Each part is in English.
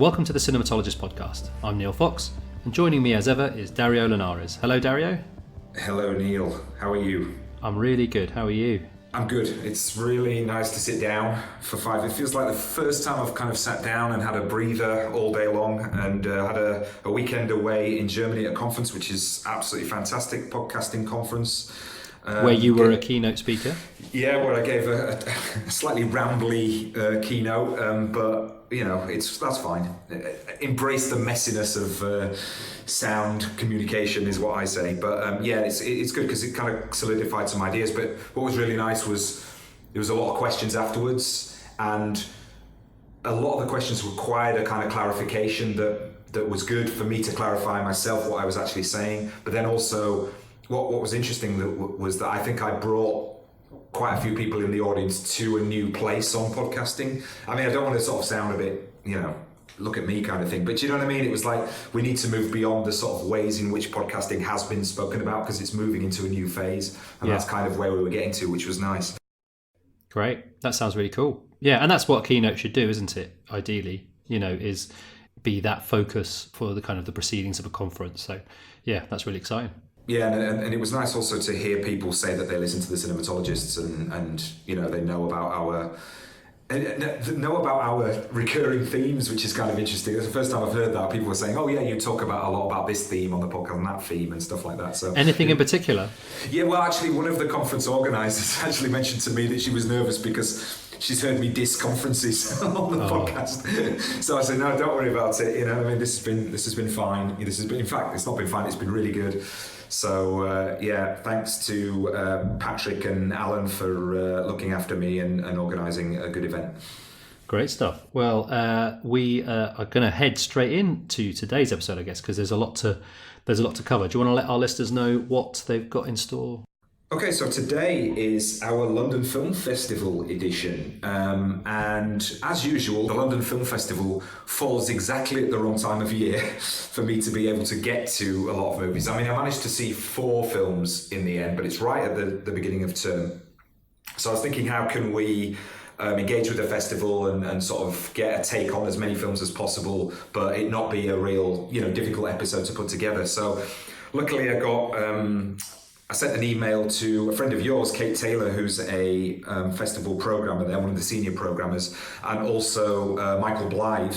welcome to the Cinematologists podcast. I'm Neil Fox, and joining me as ever is Dario Linares. Hello, Dario. Hello, Neil. How are you? I'm really good. How are you? I'm good. It's really nice to sit down for 5. It feels like the first time I've kind of sat down and had a breather all day long, and had a weekend away in Germany at a conference, which is absolutely fantastic, podcasting conference. Where you were a keynote speaker? Yeah, where I gave a slightly rambly keynote, but you know, that's fine. Embrace the messiness of sound communication is what I say. But yeah, it's good because it kind of solidified some ideas. But what was really nice was there was a lot of questions afterwards, and a lot of the questions required a kind of clarification that was good for me to clarify myself what I was actually saying. But then also, what was interesting was that I think I brought quite a few people in the audience to a new place on podcasting. I mean, I don't want to sort of sound a bit, you know, look at me kind of thing, but do you know what I mean? It was like, we need to move beyond the sort of ways in which podcasting has been spoken about, because it's moving into a new phase, and that's kind of where we were getting to, which was nice. Great. That sounds really cool. Yeah, and that's what keynote should do, isn't it? Ideally, you know, is be that focus for the kind of the proceedings of a conference. So yeah, that's really exciting. Yeah, and it was nice also to hear people say that they listen to the Cinematologists and you know, they know about our recurring themes, which is kind of interesting. It's the first time I've heard that. People were saying, "Oh yeah, you talk about a lot about this theme on the podcast and that theme and stuff like that." So anything in particular? Yeah, well, actually, one of the conference organisers actually mentioned to me that she was nervous because she's heard me diss conferences on the podcast. So I said, "No, don't worry about it. You know, I mean, this has been fine. This has been, in fact, it's not been fine. It's been really good." So yeah, thanks to Patrick and Alan for looking after me and organising a good event. Great stuff. Well, we are going to head straight into today's episode, I guess, because there's a lot to cover. Do you want to let our listeners know what they've got in store? Okay, so today is our London Film Festival edition, and as usual, the London Film Festival falls exactly at the wrong time of year for me to be able to get to a lot of movies. I mean, I managed to see 4 films in the end, but it's right at the beginning of term. So I was thinking, how can we engage with the festival and sort of get a take on as many films as possible, but it not be a real, you know, difficult episode to put together. So luckily I sent an email to a friend of yours, Kate Taylor, who's a festival programmer. They're one of the senior programmers, and also Michael Blythe.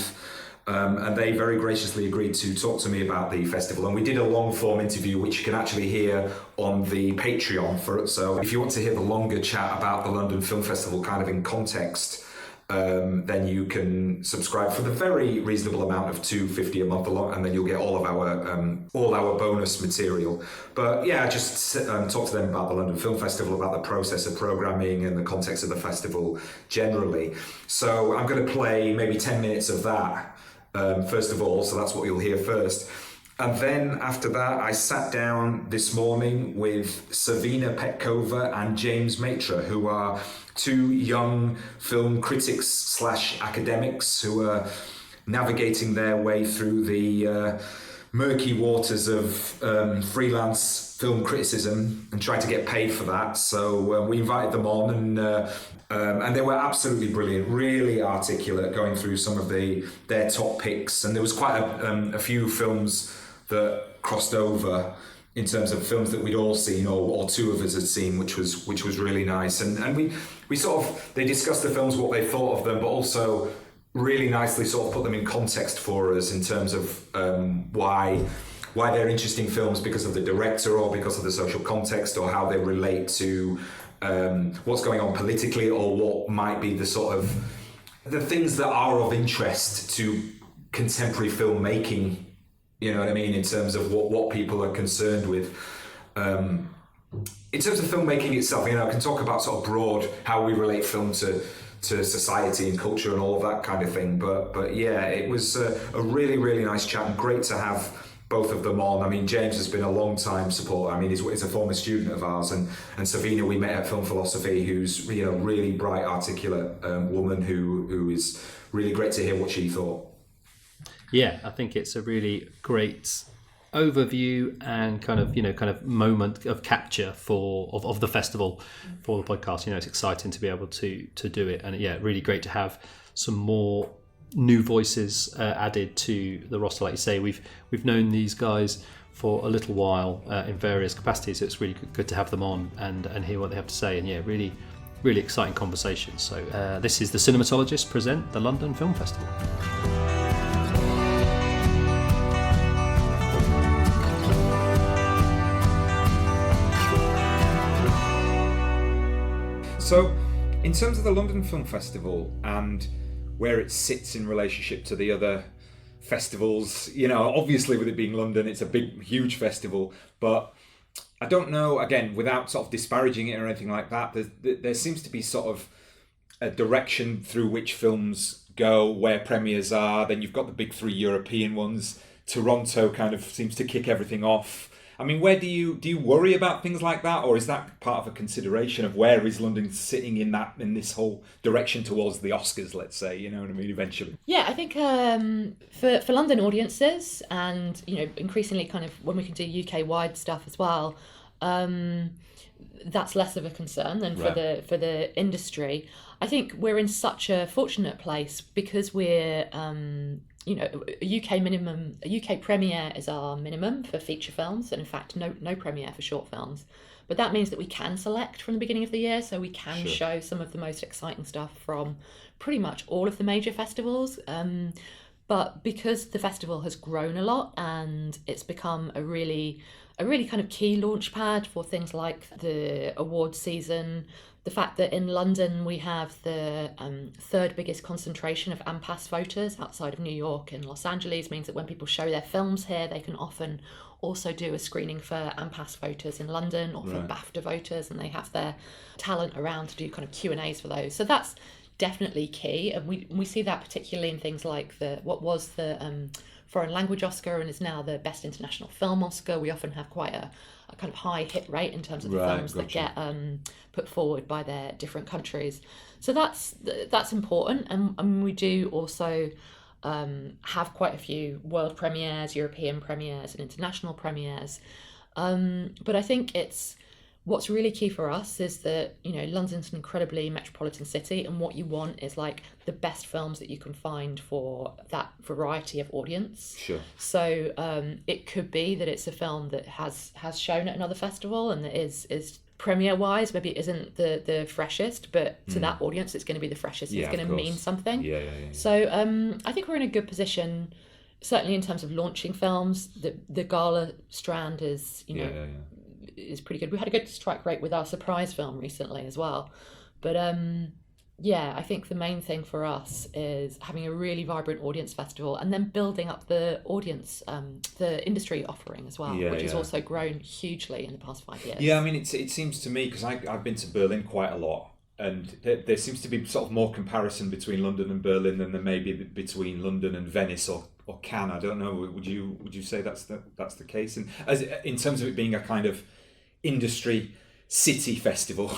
And they very graciously agreed to talk to me about the festival. And we did a long form interview, which you can actually hear on the Patreon for it. So if you want to hear the longer chat about the London Film Festival kind of in context, then you can subscribe for the very reasonable amount of $2.50 a month, and then you'll get all of our bonus material. But yeah, just talk to them about the London Film Festival, about the process of programming and the context of the festival generally. So I'm going to play maybe 10 minutes of that first of all, so that's what you'll hear first. And then after that, I sat down this morning with Savina Petkova and James Maitre, who are 2 young film critics / academics who are navigating their way through the murky waters of freelance film criticism and trying to get paid for that. So we invited them on, and they were absolutely brilliant, really articulate, going through some of their top picks. And there was quite a few films that crossed over in terms of films that we'd all seen, or 2 of us had seen, which was really nice. And we sort of, they discussed the films, what they thought of them, but also really nicely sort of put them in context for us in terms of why they're interesting films, because of the director or because of the social context, or how they relate to what's going on politically, or what might be the sort of the things that are of interest to contemporary filmmaking. You know what I mean? In terms of what people are concerned with. In terms of filmmaking itself, you know, I can talk about sort of broad how we relate film to society and culture and all of that kind of thing. But yeah, it was a really, really nice chat, and great to have both of them on. I mean, James has been a long time supporter. I mean, he's a former student of ours, and Savina we met at Film Philosophy, who's, you know, really bright, articulate woman who is really great to hear what she thought. Yeah, I think it's a really great overview and kind of moment of capture of the festival for the podcast. You know, it's exciting to be able to do it, and yeah, really great to have some more new voices added to the roster. Like you say, we've known these guys for a little while in various capacities, so it's really good to have them on and hear what they have to say. And yeah, really, really exciting conversations. So this is the Cinematologists present the London Film Festival. So, in terms of the London Film Festival and where it sits in relationship to the other festivals, you know, obviously with it being London, it's a big, huge festival, but I don't know, again, without sort of disparaging it or anything like that, there seems to be sort of a direction through which films go, where premieres are. Then you've got the big three European ones. Toronto kind of seems to kick everything off. I mean, where do you worry about things like that, or is that part of a consideration of where is London sitting in this whole direction towards the Oscars? Let's say, you know what I mean. Eventually, yeah, I think for London audiences, and you know, increasingly kind of when we can do UK wide stuff as well, that's less of a concern than for the industry. I think we're in such a fortunate place because we're you know, a UK premiere is our minimum for feature films, and in fact no premiere for short films. But that means that we can select from the beginning of the year, so we can show some of the most exciting stuff from pretty much all of the major festivals. But because the festival has grown a lot and it's become a really kind of key launch pad for things like the awards season, the fact that in London we have the third biggest concentration of AMPAS voters outside of New York and Los Angeles means that when people show their films here, they can often also do a screening for AMPAS voters in London or for BAFTA voters, and they have their talent around to do kind of Q&As for those. So that's definitely key, and we see that particularly in things like what was the foreign language Oscar and is now the best international film Oscar. We often have quite a kind of high hit rate in terms of the films that get put forward by their different countries. So that's important, and we do also have quite a few world premieres, European premieres and international premieres. But I think what's really key for us is that, you know, London's an incredibly metropolitan city, and what you want is like the best films that you can find for that variety of audience. Sure. So it could be that it's a film that has shown at another festival and that is premiere wise maybe it isn't the freshest, but to that audience it's going to be the freshest. It's going to mean something. Yeah. So I think we're in a good position, certainly in terms of launching films. The gala strand is, you know, is pretty good. We had a good strike rate with our surprise film recently as well. But I think the main thing for us is having a really vibrant audience festival and then building up the audience, the industry offering as well, which has also grown hugely in the past 5 years. Yeah, I mean, it seems to me, because I've been to Berlin quite a lot, and there seems to be sort of more comparison between London and Berlin than there may be between London and Venice or Cannes. I don't know. Would you say that's the case? And as in terms of it being a kind of industry city festival,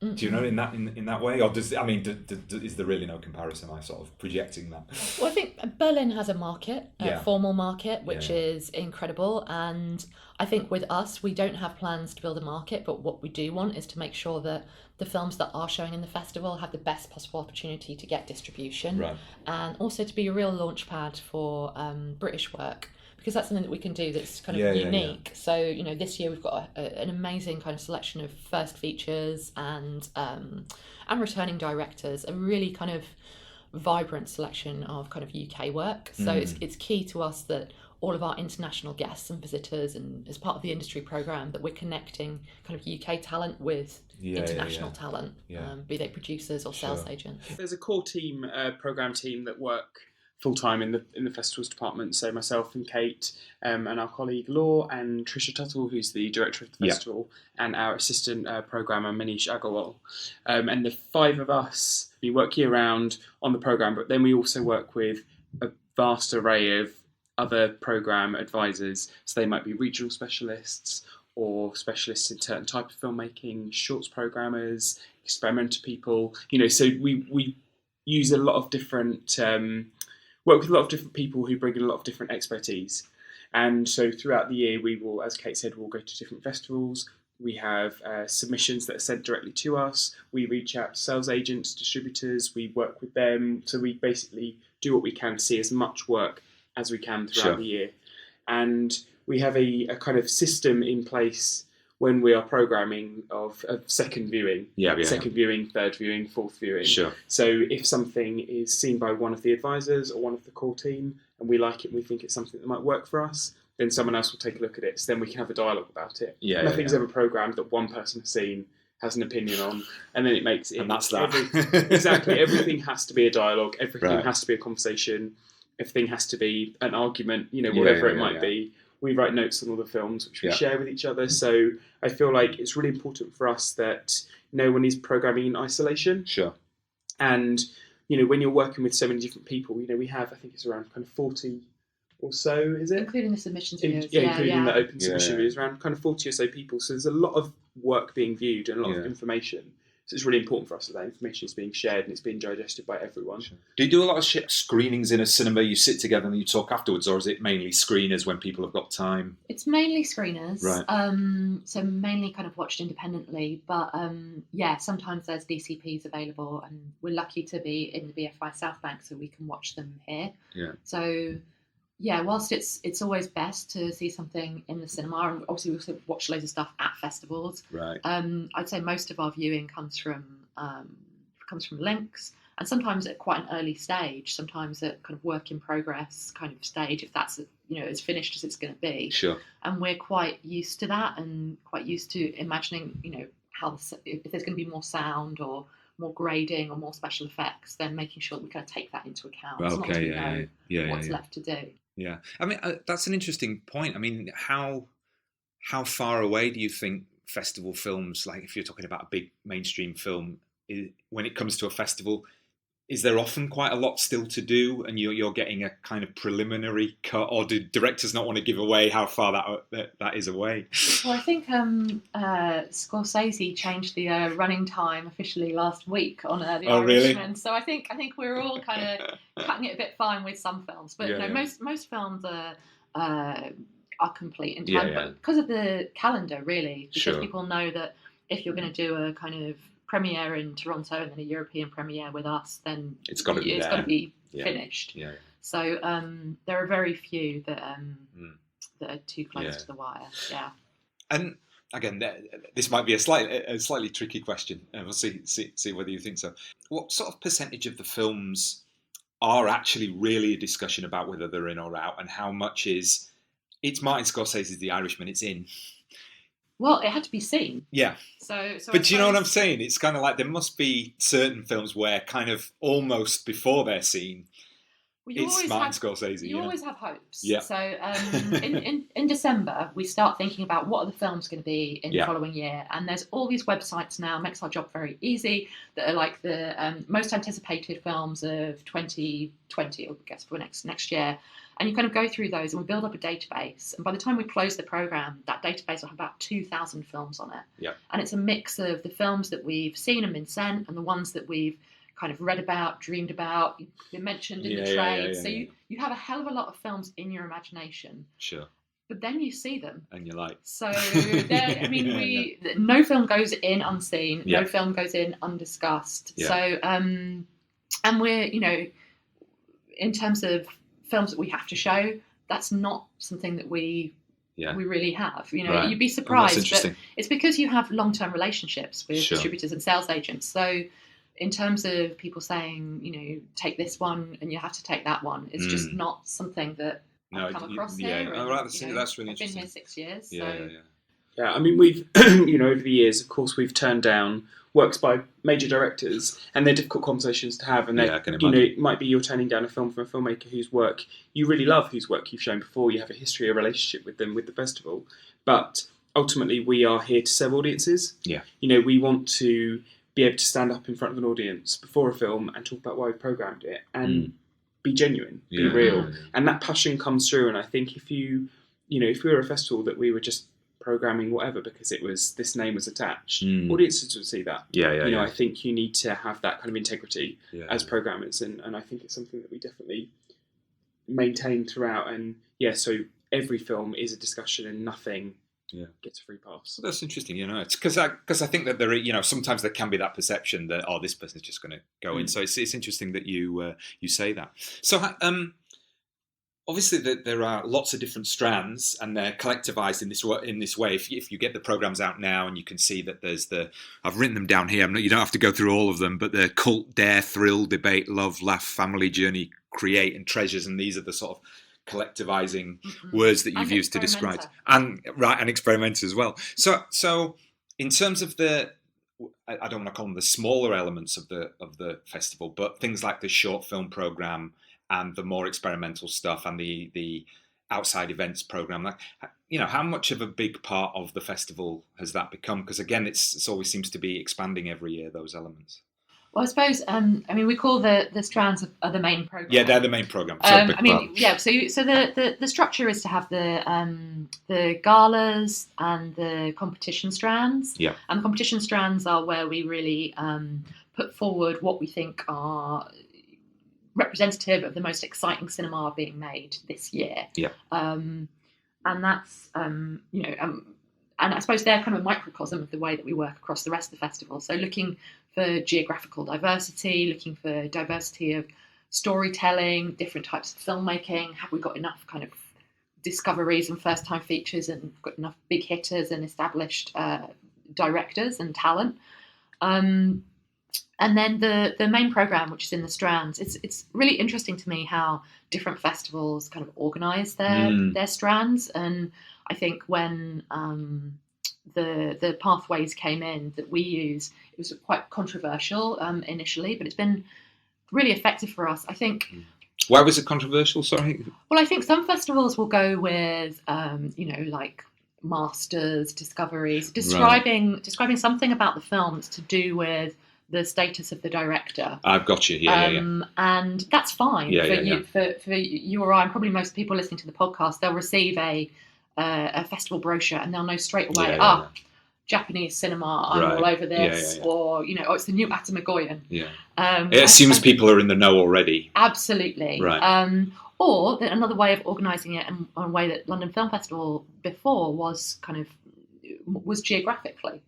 do you know in that way, or is there really no comparison? Am I sort of projecting that? Well, I think Berlin has a market, a formal market, which is incredible, and I think with us we don't have plans to build a market, but what we do want is to make sure that the films that are showing in the festival have the best possible opportunity to get distribution, and also to be a real launch pad for British work, because that's something that we can do that's kind of unique. So, you know, this year we've got an amazing kind of selection of first features and returning directors, a really kind of vibrant selection of kind of UK work. So it's key to us that all of our international guests and visitors, and as part of the industry programme, that we're connecting kind of UK talent with international talent, be they producers or sales agents. There's a core team, programme team that work full-time in the festivals department, so myself and Kate and our colleague Law and Trisha Tuttle, who's the director of the festival, and our assistant programmer Manish Agarwal. And the five of us, we work year-round on the programme, but then we also work with a vast array of other programme advisors, so they might be regional specialists or specialists in certain type of filmmaking, shorts programmers, experimenter people, you know, so we use a lot of different work with a lot of different people who bring in a lot of different expertise. And so throughout the year, we will, as Kate said, we'll go to different festivals, We have submissions that are sent directly to us. We reach out to sales agents, distributors. We work with them. So we basically do what we can to see as much work as we can throughout the year. And we have a kind of system in place when we are programming of second viewing. Second viewing, third viewing, fourth viewing. Sure. So if something is seen by one of the advisors or one of the core team and we like it and we think it's something that might work for us, then someone else will take a look at it. So then we can have a dialogue about it. Nothing's ever programmed that one person has seen, has an opinion on, and then it makes it. And that's that. Exactly. Everything has to be a dialogue. Everything has to be a conversation. Everything has to be an argument, whatever it might be. We write notes on all the films, which we share with each other. So I feel like it's really important for us that no one is programming in isolation. Sure. And, when you're working with so many different people, we have, I think it's around kind of 40 or so, is it? Including the submissions videos. Including the open submission videos, around kind of 40 or so people. So there's a lot of work being viewed and a lot of information. So it's really important for us that that information is being shared and it's being digested by everyone. Sure. Do you do a lot of screenings in a cinema? You sit together and you talk afterwards, or is it mainly screeners when people have got time? It's mainly screeners, right? So mainly kind of watched independently. But sometimes there's DCPs available, and we're lucky to be in the BFI South Bank, so we can watch them here. Yeah. So. Yeah, whilst it's always best to see something in the cinema, and obviously we also watch loads of stuff at festivals. Right. I'd say most of our viewing comes from links, and sometimes at quite an early stage, sometimes at kind of work in progress kind of stage, if that's as finished as it's going to be. Sure. And we're quite used to that, and quite used to imagining how if there's going to be more sound or more grading or more special effects, then making sure that we kind of take that into account. Okay. What's left to do. Yeah, I mean that's an interesting point. I mean, how far away do you think festival films, like if you're talking about a big mainstream film, when it comes to a festival, is there often quite a lot still to do, and you're getting a kind of preliminary cut, or do directors not want to give away how far that is away? Well, I think Scorsese changed the running time officially last week on The Irishman. Really? So I think we're all kind of cutting it a bit fine with some films, but most films are complete in time, but because of the calendar, really, because people know that if you're going to do a kind of premiere in Toronto and then a European premiere with us, then it's got to be finished. Yeah. So there are very few that are too close to the wire. Yeah. And again, this might be a slightly tricky question, and we'll see whether you think so. What sort of percentage of the films are actually really a discussion about whether they're in or out, and how much is it's Martin Scorsese's The Irishman, it's in? Well, it had to be seen. Yeah. So but do you know what I'm saying? It's kind of like there must be certain films where kind of almost before they're seen, it's Martin Scorsese. You always have hopes. Yeah. So in December, we start thinking about what are the films going to be in the following year. And there's all these websites now, makes our job very easy, that are like the most anticipated films of 2020, I guess, for next year. And you kind of go through those and we build up a database. And by the time we close the programme, that database will have about 2,000 films on it. Yeah. And it's a mix of the films that we've seen and been sent and the ones that we've kind of read about, dreamed about, been mentioned in the trade. So you have a hell of a lot of films in your imagination. Sure. But then you see them. And you're like... So, no film goes in unseen. Yeah. No film goes in undiscussed. Yeah. So, and we're, in terms of films that we have to show, that's not something that we really have. Right. You'd be surprised, but it's because you have long-term relationships with Sure. distributors and sales agents. So in terms of people saying, take this one and you have to take that one, it's just not something that I've come across here. Yeah, that's really I've interesting. been here 6 years. Yeah, I mean, we've, over the years, of course, we've turned down works by major directors, and they're difficult conversations to have. And it might be you're turning down a film from a filmmaker whose work you really love, whose work you've shown before, you have a history, a relationship with them, with the festival. But ultimately, we are here to serve audiences. Yeah. We want to be able to stand up in front of an audience before a film and talk about why we programmed it and be genuine, be real. And that passion comes through. And I think if if we were a festival that we were just programming whatever because this name was attached, audiences would see that. I think you need to have that kind of integrity as programmers, and I think it's something that we definitely maintain throughout. And so every film is a discussion, and nothing gets a free pass. So that's interesting, it's because I think that there, sometimes there can be that perception that this person's just going to go in. So it's interesting that you say that. So obviously there are lots of different strands, and they're collectivized in this way. If you get the programs out now, and you can see that I've written them down here. You don't have to go through all of them, but the cult, dare, thrill, debate, love, laugh, family, journey, create, and treasures, and these are the sort of collectivizing words that you've used to describe, and experimenter as well. So in terms of I don't want to call them the smaller elements of the festival, but things like the short film program and the more experimental stuff and the outside events program, how much of a big part of the festival has that become? Because again, it's always seems to be expanding every year, those elements. Well, I suppose, we call the strands are the main program. Yeah, they're the main program. So the structure is to have the galas and the competition strands. Yeah. And the competition strands are where we really put forward what we think are representative of the most exciting cinema being made this year. Yeah. And that's, and I suppose they're kind of a microcosm of the way that we work across the rest of the festival. So looking for geographical diversity, looking for diversity of storytelling, different types of filmmaking. Have we got enough kind of discoveries and first-time features, and got enough big hitters and established directors and talent? And then the main program, which is in the strands, it's really interesting to me how different festivals kind of organise their strands. And I think when the pathways came in that we use, it was quite controversial initially, but it's been really effective for us. I think. Why was it controversial? Sorry. Well, I think some festivals will go with like masters, discoveries, describing something about the films to do with the status of the director. I've got you. Yeah. And that's fine for you or I, and probably most people listening to the podcast. They'll receive a festival brochure and they'll know straight away. Japanese cinema. I'm all over this, or it's the new Atamagoyan. Yeah. It assumes people are in the know already. Absolutely. Right. Or another way of organising it, and a way that London Film Festival before was geographically.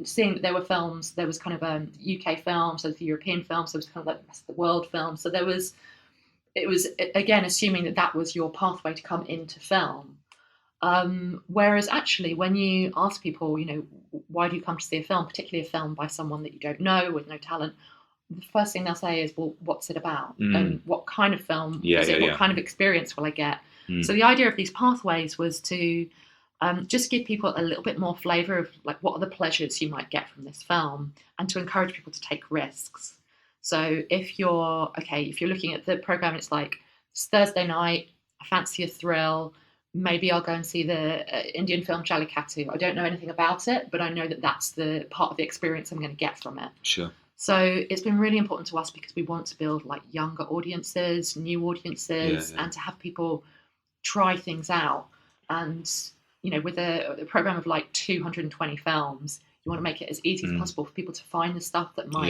Seeing that there were films, there was kind of UK films, there was the European films, there was kind of like the rest of the world films. So it was again assuming that was your pathway to come into film. Whereas actually, when you ask people, why do you come to see a film, particularly a film by someone that you don't know with no talent, the first thing they'll say is, well, what's it about? And what kind of film is it? What kind of experience will I get? So the idea of these pathways was to just give people a little bit more flavour of like what are the pleasures you might get from this film, and to encourage people to take risks. So if you're looking at the programme, it's like it's Thursday night, I fancy a thrill, maybe I'll go and see the Indian film Jallikattu. I don't know anything about it, but I know that that's the part of the experience I'm going to get from it. Sure. So it's been really important to us because we want to build like younger audiences, new audiences, and to have people try things out. And with a program of like 220 films, you want to make it as easy as possible for people to find the stuff that might,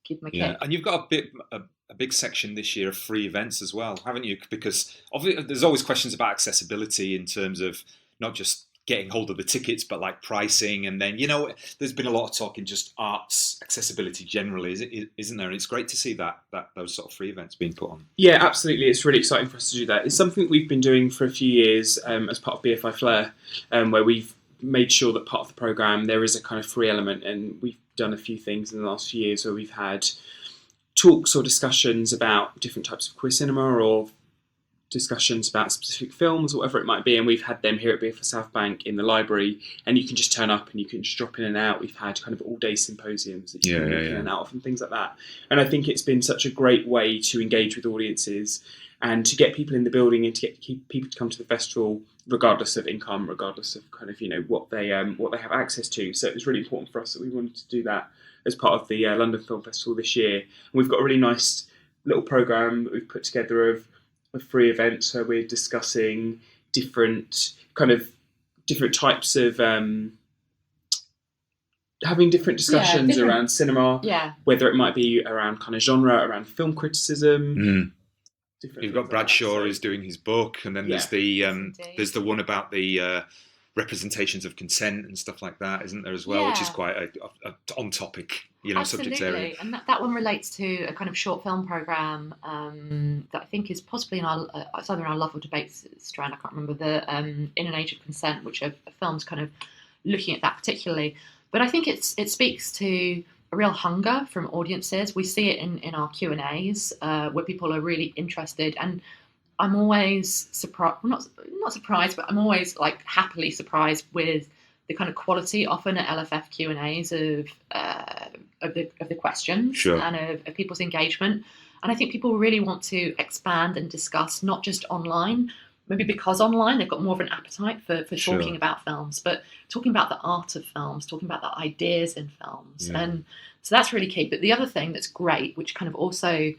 give them a kick. And you've got a big section this year of free events as well, haven't you? Because obviously there's always questions about accessibility in terms of not just getting hold of the tickets, but like pricing. And then, there's been a lot of talk in just arts accessibility generally, isn't there? And it's great to see that those sort of free events being put on. Yeah, absolutely. It's really exciting for us to do that. It's something that we've been doing for a few years as part of BFI Flair, where we've made sure that part of the programme there is a kind of free element. And we've done a few things in the last few years where we've had talks or discussions about different types of queer cinema, or discussions about specific films, or whatever it might be, and we've had them here at BFI South Bank in the library, and you can just turn up and you can just drop in and out. We've had kind of all-day symposiums that you can walk in and out of and things like that. And I think it's been such a great way to engage with audiences and to get people in the building and to keep people to come to the festival regardless of income, regardless of kind of what they have access to. So it was really important for us that we wanted to do that as part of the London Film Festival this year. And we've got a really nice little programme that we've put together of free events where we're discussing different types of having different discussions around cinema, whether it might be around kind of genre, around film criticism, different. You've got Bradshaw who's doing his book, and then there's the one about the representations of consent and stuff like that, isn't there as well? Which is quite a on topic, subject area. And that one relates to a kind of short film program that I think is possibly it's either in our Love or Debates strand. I can't remember the In an Age of Consent, which are films kind of looking at that particularly. But I think it speaks to a real hunger from audiences. We see it in our Q&As where people are really interested, and I'm always surprised, not surprised, but I'm always like happily surprised with the kind of quality often at LFF Q&As of the questions and of people's engagement. And I think people really want to expand and discuss, not just online, maybe because online they've got more of an appetite for talking about films, but talking about the art of films, talking about the ideas in films. And so that's really key. But the other thing that's great, which kind of also,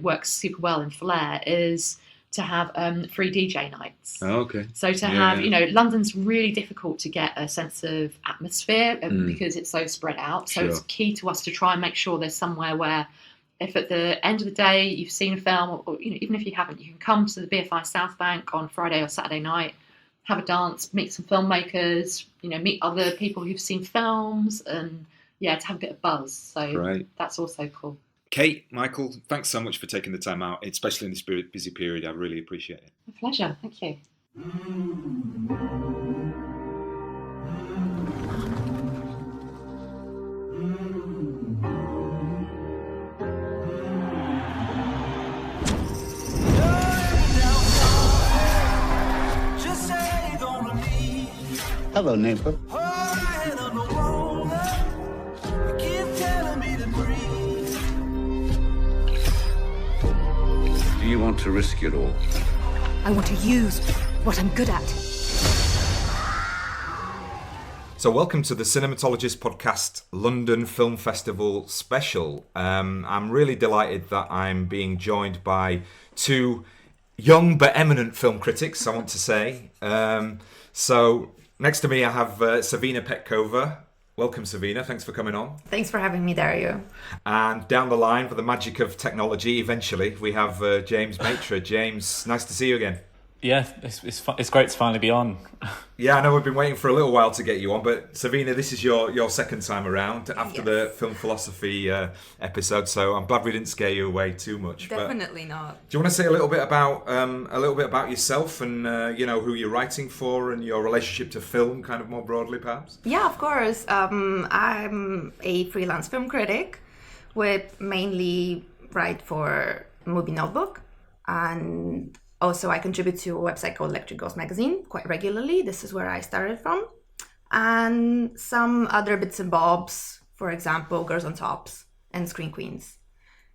works super well in Flair, is to have free DJ nights. Oh, okay. So to have, London's really difficult to get a sense of atmosphere because it's so spread out. So it's key to us to try and make sure there's somewhere where if at the end of the day you've seen a film, or even if you haven't, you can come to the BFI South Bank on Friday or Saturday night, have a dance, meet some filmmakers, meet other people who've seen films, and to have a bit of buzz. So that's also cool. Kate, Michael, thanks so much for taking the time out, especially in this busy period. I really appreciate it. My pleasure. Thank you. Hello, neighbor. Do you want to risk it all? I want to use what I'm good at. So welcome to the Cinematologists podcast London Film Festival special. I'm really delighted that I'm being joined by two young but eminent film critics, I want to say. So next to me I have Savina Petkova. Welcome, Savina. Thanks for coming on. Thanks for having me, Dario. And down the line, for the magic of technology, eventually, we have James Maitre. James, nice to see you again. Yeah, it's great to finally be on. Yeah, I know we've been waiting for a little while to get you on, but Savina, this is your second time around after the film philosophy episode, so I'm glad we didn't scare you away too much. Definitely not. Do you want to say a little bit about yourself and who you're writing for and your relationship to film, kind of more broadly, perhaps? Yeah, of course. I'm a freelance film critic, mainly write for MubiNotebook, and also, I contribute to a website called Electric Ghost Magazine quite regularly. This is where I started from. And some other bits and bobs, for example, Girls on Tops and Screen Queens.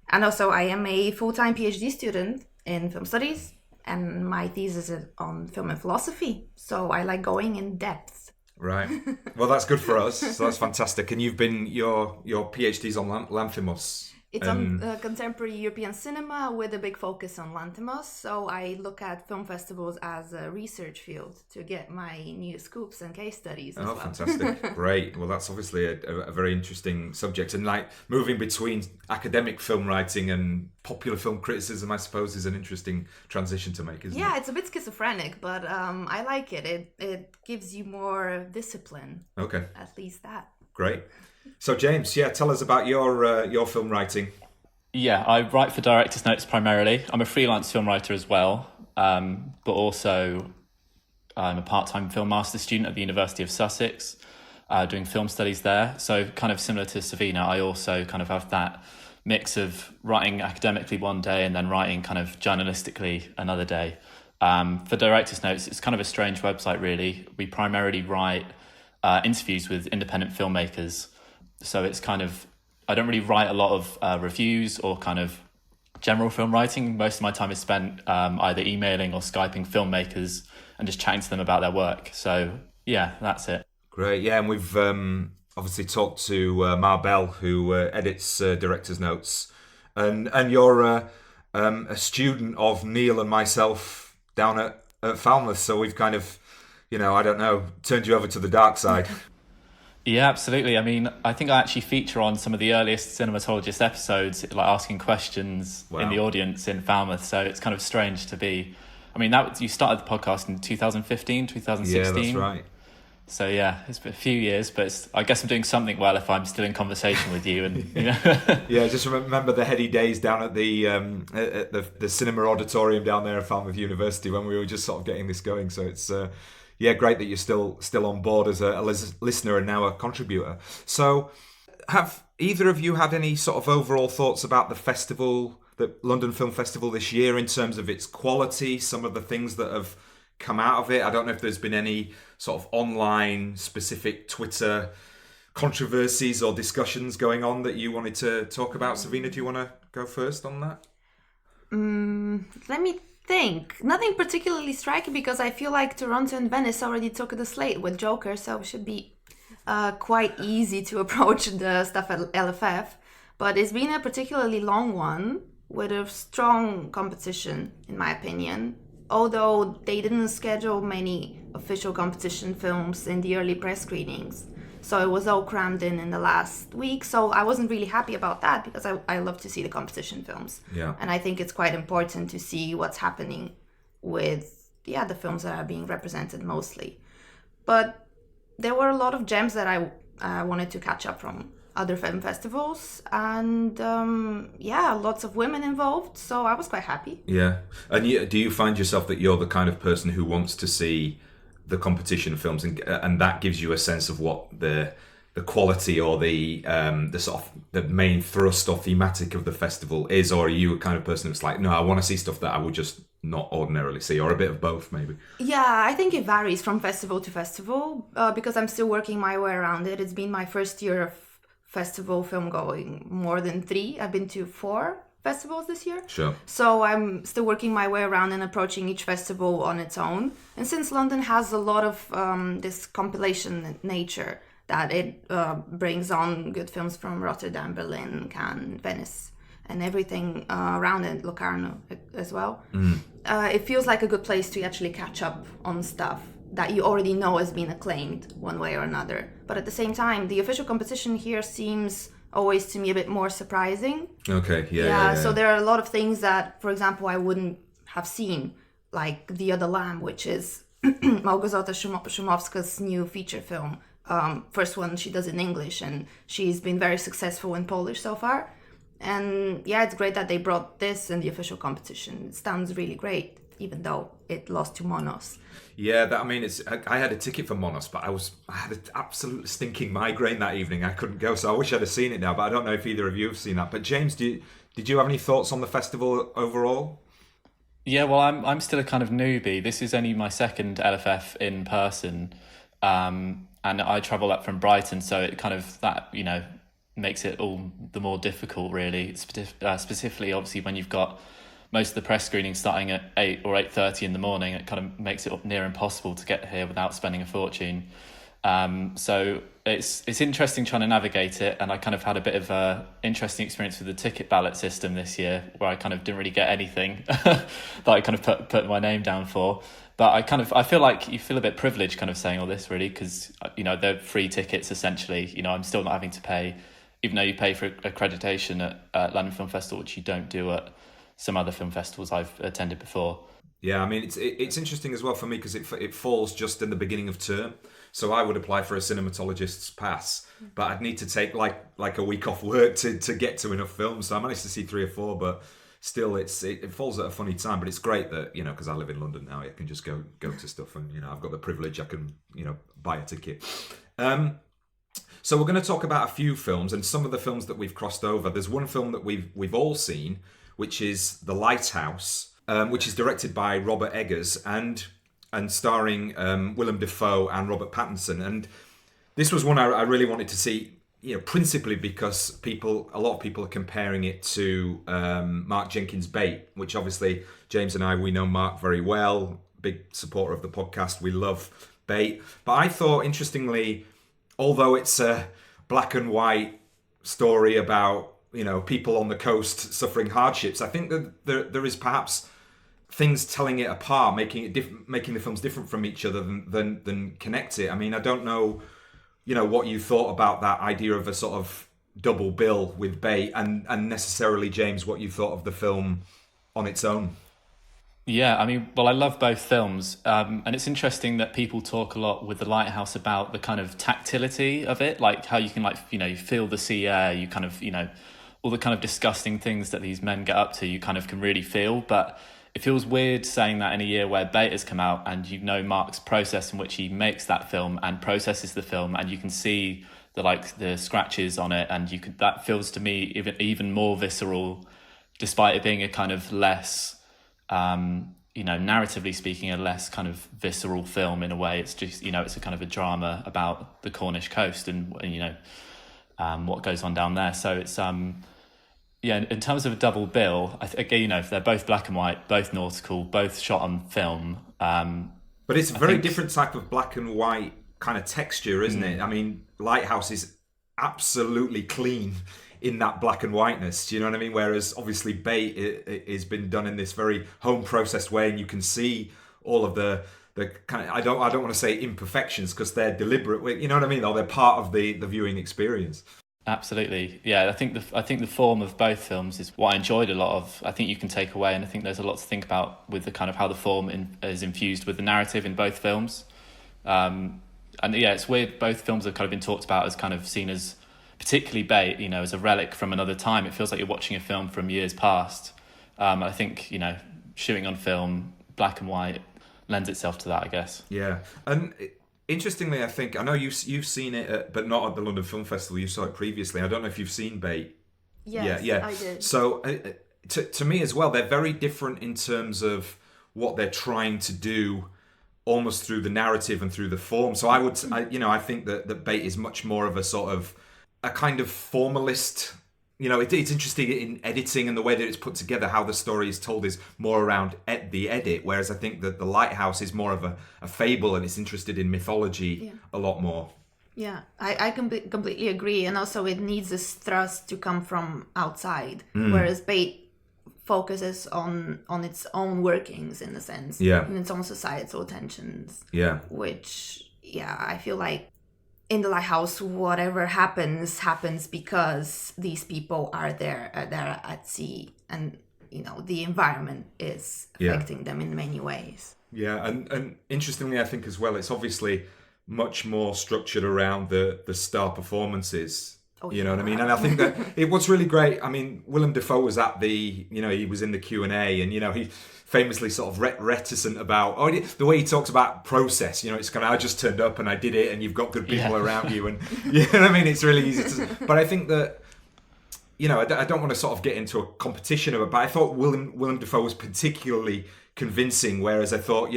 And also, I am a full-time PhD student in film studies, and my thesis is on film and philosophy. So I like going in depth. Right. Well, that's good for us. So that's fantastic. And you've been, your PhD's on Lanthimos. It's on contemporary European cinema with a big focus on Lanthimos. So I look at film festivals as a research field to get my new scoops and case studies as well. Oh, fantastic. Great. Well, that's obviously a very interesting subject. And like moving between academic film writing and popular film criticism, I suppose, is an interesting transition to make, isn't it? Yeah, it's a bit schizophrenic, but I like it. It gives you more discipline. Okay. At least that. Great. So James, tell us about your film writing. Yeah, I write for Director's Notes primarily. I'm a freelance film writer as well, but also I'm a part-time film master student at the University of Sussex, doing film studies there. So kind of similar to Savina, I also kind of have that mix of writing academically one day and then writing kind of journalistically another day. For Director's Notes, it's kind of a strange website, really. We primarily write interviews with independent filmmakers. So it's kind of, I don't really write a lot of reviews or kind of general film writing. Most of my time is spent either emailing or Skyping filmmakers and just chatting to them about their work. So yeah, that's it. Great. Yeah, and we've obviously talked to Marbell, who edits Director's Notes. And you're a student of Neil and myself down at Falmouth. So we've kind of, I don't know, turned you over to the dark side. Yeah, absolutely. I mean, I think I actually feature on some of the earliest Cinematologist episodes, like asking questions in the audience in Falmouth. So it's kind of strange to be. I mean, you started the podcast in 2015, 2016. Yeah, that's right. So yeah, it's been a few years, but I guess I'm doing something well if I'm still in conversation with you. And Yeah, just remember the heady days down at the cinema auditorium down there at Falmouth University when we were just sort of getting this going. So it's great that you're still on board as a listener and now a contributor. So, have either of you had any sort of overall thoughts about the festival, the London Film Festival this year, in terms of its quality, some of the things that have come out of it? I don't know if there's been any sort of online specific Twitter controversies or discussions going on that you wanted to talk about. Savina, do you want to go first on that? Let me think. Nothing particularly striking because I feel like Toronto and Venice already took the slate with Joker, so it should be quite easy to approach the stuff at LFF. But it's been a particularly long one with a strong competition, in my opinion. Although they didn't schedule many official competition films in the early press screenings. So it was all crammed in the last week. So I wasn't really happy about that because I love to see the competition films. Yeah. And I think it's quite important to see what's happening with the films that are being represented mostly. But there were a lot of gems that I wanted to catch up from other film festivals, and lots of women involved, so I was quite happy. Yeah. And do you find yourself that you're the kind of person who wants to see the competition films, and that gives you a sense of what the quality or the sort of the main thrust or thematic of the festival is? Or are you a kind of person who's like, no, I want to see stuff that I would just not ordinarily see, or a bit of both maybe? Yeah, I think it varies from festival to festival because I'm still working my way around it. It's been my first year of festival film going, more than 3. I've been to 4 festivals this year. Sure. So I'm still working my way around and approaching each festival on its own. And since London has a lot of this compilation nature, that it brings on good films from Rotterdam, Berlin, Cannes, Venice, and everything around it, Locarno as well. It feels like a good place to actually catch up on stuff that you already know has been acclaimed one way or another. But at the same time, the official competition here seems always to me a bit more surprising. Okay, yeah. So there are a lot of things that, for example, I wouldn't have seen, like The Other Lamb, which is Malgorzata Szumowska's new feature film. First one she does in English, and she's been very successful in Polish so far. And yeah, it's great that they brought this in the official competition. It sounds really great, even though it lost to Monos. Yeah, I had a ticket for Monos, but I had an absolute stinking migraine that evening. I couldn't go, so I wish I'd have seen it now, but I don't know if either of you have seen that. But James, did you have any thoughts on the festival overall? Yeah, well, I'm still a kind of newbie. This is only my second LFF in person, and I travel up from Brighton, so it kind of that makes it all the more difficult, really. Specifically, obviously, when you've got most of the press screenings starting at 8 or 8:30 in the morning, it kind of makes it near impossible to get here without spending a fortune. So it's interesting trying to navigate it, and I kind of had a bit of a interesting experience with the ticket ballot system this year, where I kind of didn't really get anything that I kind of put my name down for. But I feel like you feel a bit privileged kind of saying all this, really, because they're free tickets essentially. I'm still not having to pay, even though you pay for accreditation at London Film Festival, which you don't do at some other film festivals I've attended before. Yeah, I mean, it's interesting as well for me because it falls just in the beginning of term. So I would apply for a cinematologist's pass, but I'd need to take like a week off work to get to enough films. So I managed to see 3 or 4, but still it falls at a funny time. But it's great that, because I live in London now, I can just go to stuff, and I've got the privilege, I can buy a ticket. So we're going to talk about a few films, and some of the films that we've crossed over. There's one film that we've all seen, which is The Lighthouse, which is directed by Robert Eggers and starring Willem Dafoe and Robert Pattinson. And this was one I really wanted to see, principally because a lot of people are comparing it to Mark Jenkins' Bait, which obviously James and we know Mark very well, big supporter of the podcast. We love Bait. But I thought, interestingly, although it's a black and white story about people on the coast suffering hardships, I think that there is perhaps things telling it apart, making the films different from each other than connect it. I mean, I don't know what you thought about that idea of a sort of double bill with Bate, and necessarily, James, what you thought of the film on its own. Yeah, I mean, well, I love both films, and it's interesting that people talk a lot with The Lighthouse about the kind of tactility of it, like how you can, you feel the sea air, you kind of, all the kind of disgusting things that these men get up to, you kind of can really feel. But it feels weird saying that in a year where Bate has come out, and Mark's process in which he makes that film and processes the film, and you can see the scratches on it, and that feels to me even more visceral, despite it being a kind of less, narratively speaking, a less kind of visceral film in a way. It's just, it's a kind of a drama about the Cornish coast and what goes on down there. So it's, in terms of a double bill, they're both black and white, both nautical, both shot on film. But it's a very different type of black and white kind of texture, isn't it? I mean, Lighthouse is absolutely clean in that black and whiteness, do you know what I mean? Whereas obviously Bate has been done in this very home processed way, and you can see all of the kind of, I don't want to say imperfections because they're deliberate, you know what I mean? Or they're part of the viewing experience. Absolutely, yeah. I think the form of both films is what I enjoyed a lot of. I think you can take away, and I think there's a lot to think about with the kind of how the form is infused with the narrative in both films. And yeah, it's weird. Both films have kind of been talked about as kind of seen as, particularly Bate, as a relic from another time. It feels like you're watching a film from years past. I think shooting on film, black and white, lends itself to that, I guess. Yeah, and interestingly, I think I know you've seen it, but not at the London Film Festival. You saw it previously. I don't know if you've seen Bate. Yes, yeah. I did. So to me as well, they're very different in terms of what they're trying to do, almost through the narrative and through the form. So I think that Bate is much more of a sort of a kind of formalist. It's interesting in editing and the way that it's put together, how the story is told is more around the edit, whereas I think that The Lighthouse is more of a fable, and it's interested in mythology a lot more. Yeah, I completely agree. And also it needs this thrust to come from outside, whereas Bate focuses on its own workings, in a sense, and its own societal tensions. Yeah. Which, I feel like in The Lighthouse, whatever happens because these people are there at sea, and the environment is affecting them in many ways. Yeah, and interestingly, I think as well, it's obviously much more structured around the star performances. You know what I mean? And I think that what's really great, I mean, Willem Dafoe was at he was in the Q&A, and he famously sort of reticent about the way he talks about process. It's kind of, I just turned up and I did it, and you've got good people around you, and you know what I mean? It's really easy to. But I think that I don't want to sort of get into a competition of it, but I thought Willem Dafoe was particularly convincing, whereas I thought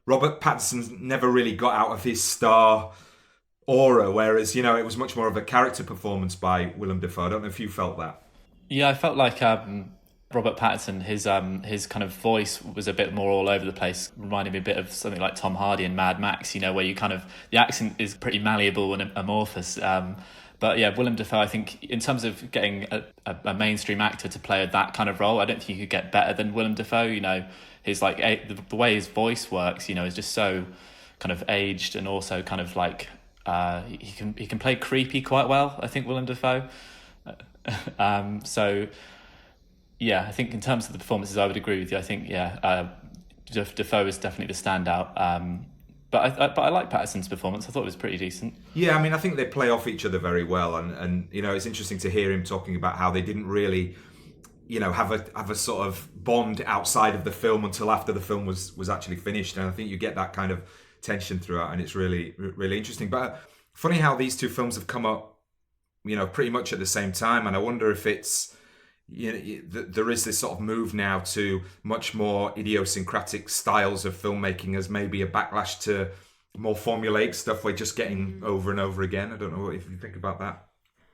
Robert Pattinson never really got out of his star aura, whereas it was much more of a character performance by Willem Dafoe. I don't know if you felt that. Yeah, I felt like Robert Pattinson, his kind of voice was a bit more all over the place, reminding me a bit of something like Tom Hardy in Mad Max, where you kind of, the accent is pretty malleable and amorphous. But yeah, Willem Dafoe, I think in terms of getting a mainstream actor to play that kind of role, I don't think you could get better than Willem Dafoe. His the way his voice works, is just so kind of aged, and also kind of like he can play creepy quite well, I think, Willem Dafoe. So yeah, I think in terms of the performances, I would agree with you. I think Dafoe is definitely the standout. But I like Pattinson's performance. I thought it was pretty decent. Yeah, I mean, I think they play off each other very well, and it's interesting to hear him talking about how they didn't really have a sort of bond outside of the film until after the film was actually finished, and I think you get that kind of tension throughout, and it's really, really interesting. But funny how these two films have come up, pretty much at the same time, and I wonder if it's there is this sort of move now to much more idiosyncratic styles of filmmaking as maybe a backlash to more formulaic stuff we're just getting over and over again. I don't know if you think about that.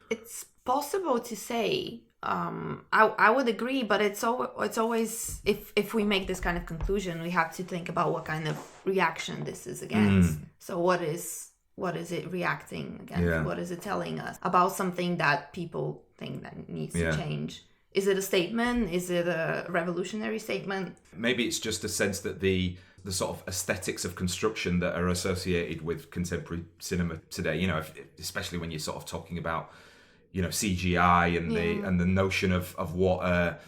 It's possible to say. I would agree, but it's always if we make this kind of conclusion, we have to think about what kind of reaction this is against. So what is it reacting against? What is it telling us about something that people think that needs to change? Is it a statement? Is it a revolutionary statement? Maybe it's just a sense that the the sort of aesthetics of construction that are associated with contemporary cinema today. You know, especially when you're sort of talking about, you know, CGI and the notion of what a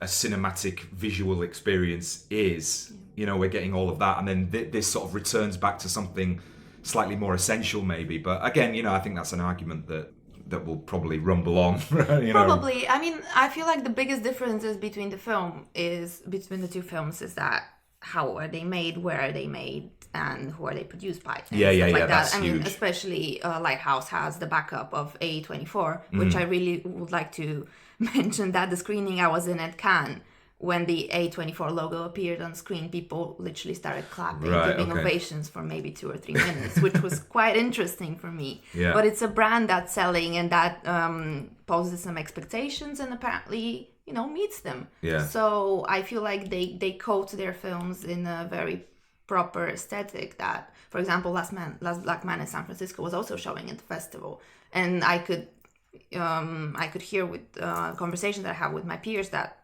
cinematic visual experience is. You know, we're getting all of that, and then this sort of returns back to something slightly more essential, maybe. But again, you know, I think that's an argument that will probably rumble on. You know? Probably. I mean, I feel like the biggest differences between the two films is that how are they made, where are they made, and who are they produced by? That's I mean, huge. Especially Lighthouse has the backup of A24, which I really would like to mention that the screening I was in at Cannes, when the A24 logo appeared on screen, people literally started clapping, giving ovations for maybe 2 or 3 minutes, which was quite interesting for me. Yeah. But it's a brand that's selling and that poses some expectations and apparently, you know, meets them. Yeah. So I feel like they coat their films in a very proper aesthetic that, for example, Last Black Man in San Francisco was also showing at the festival. And I could hear with conversations that I have with my peers that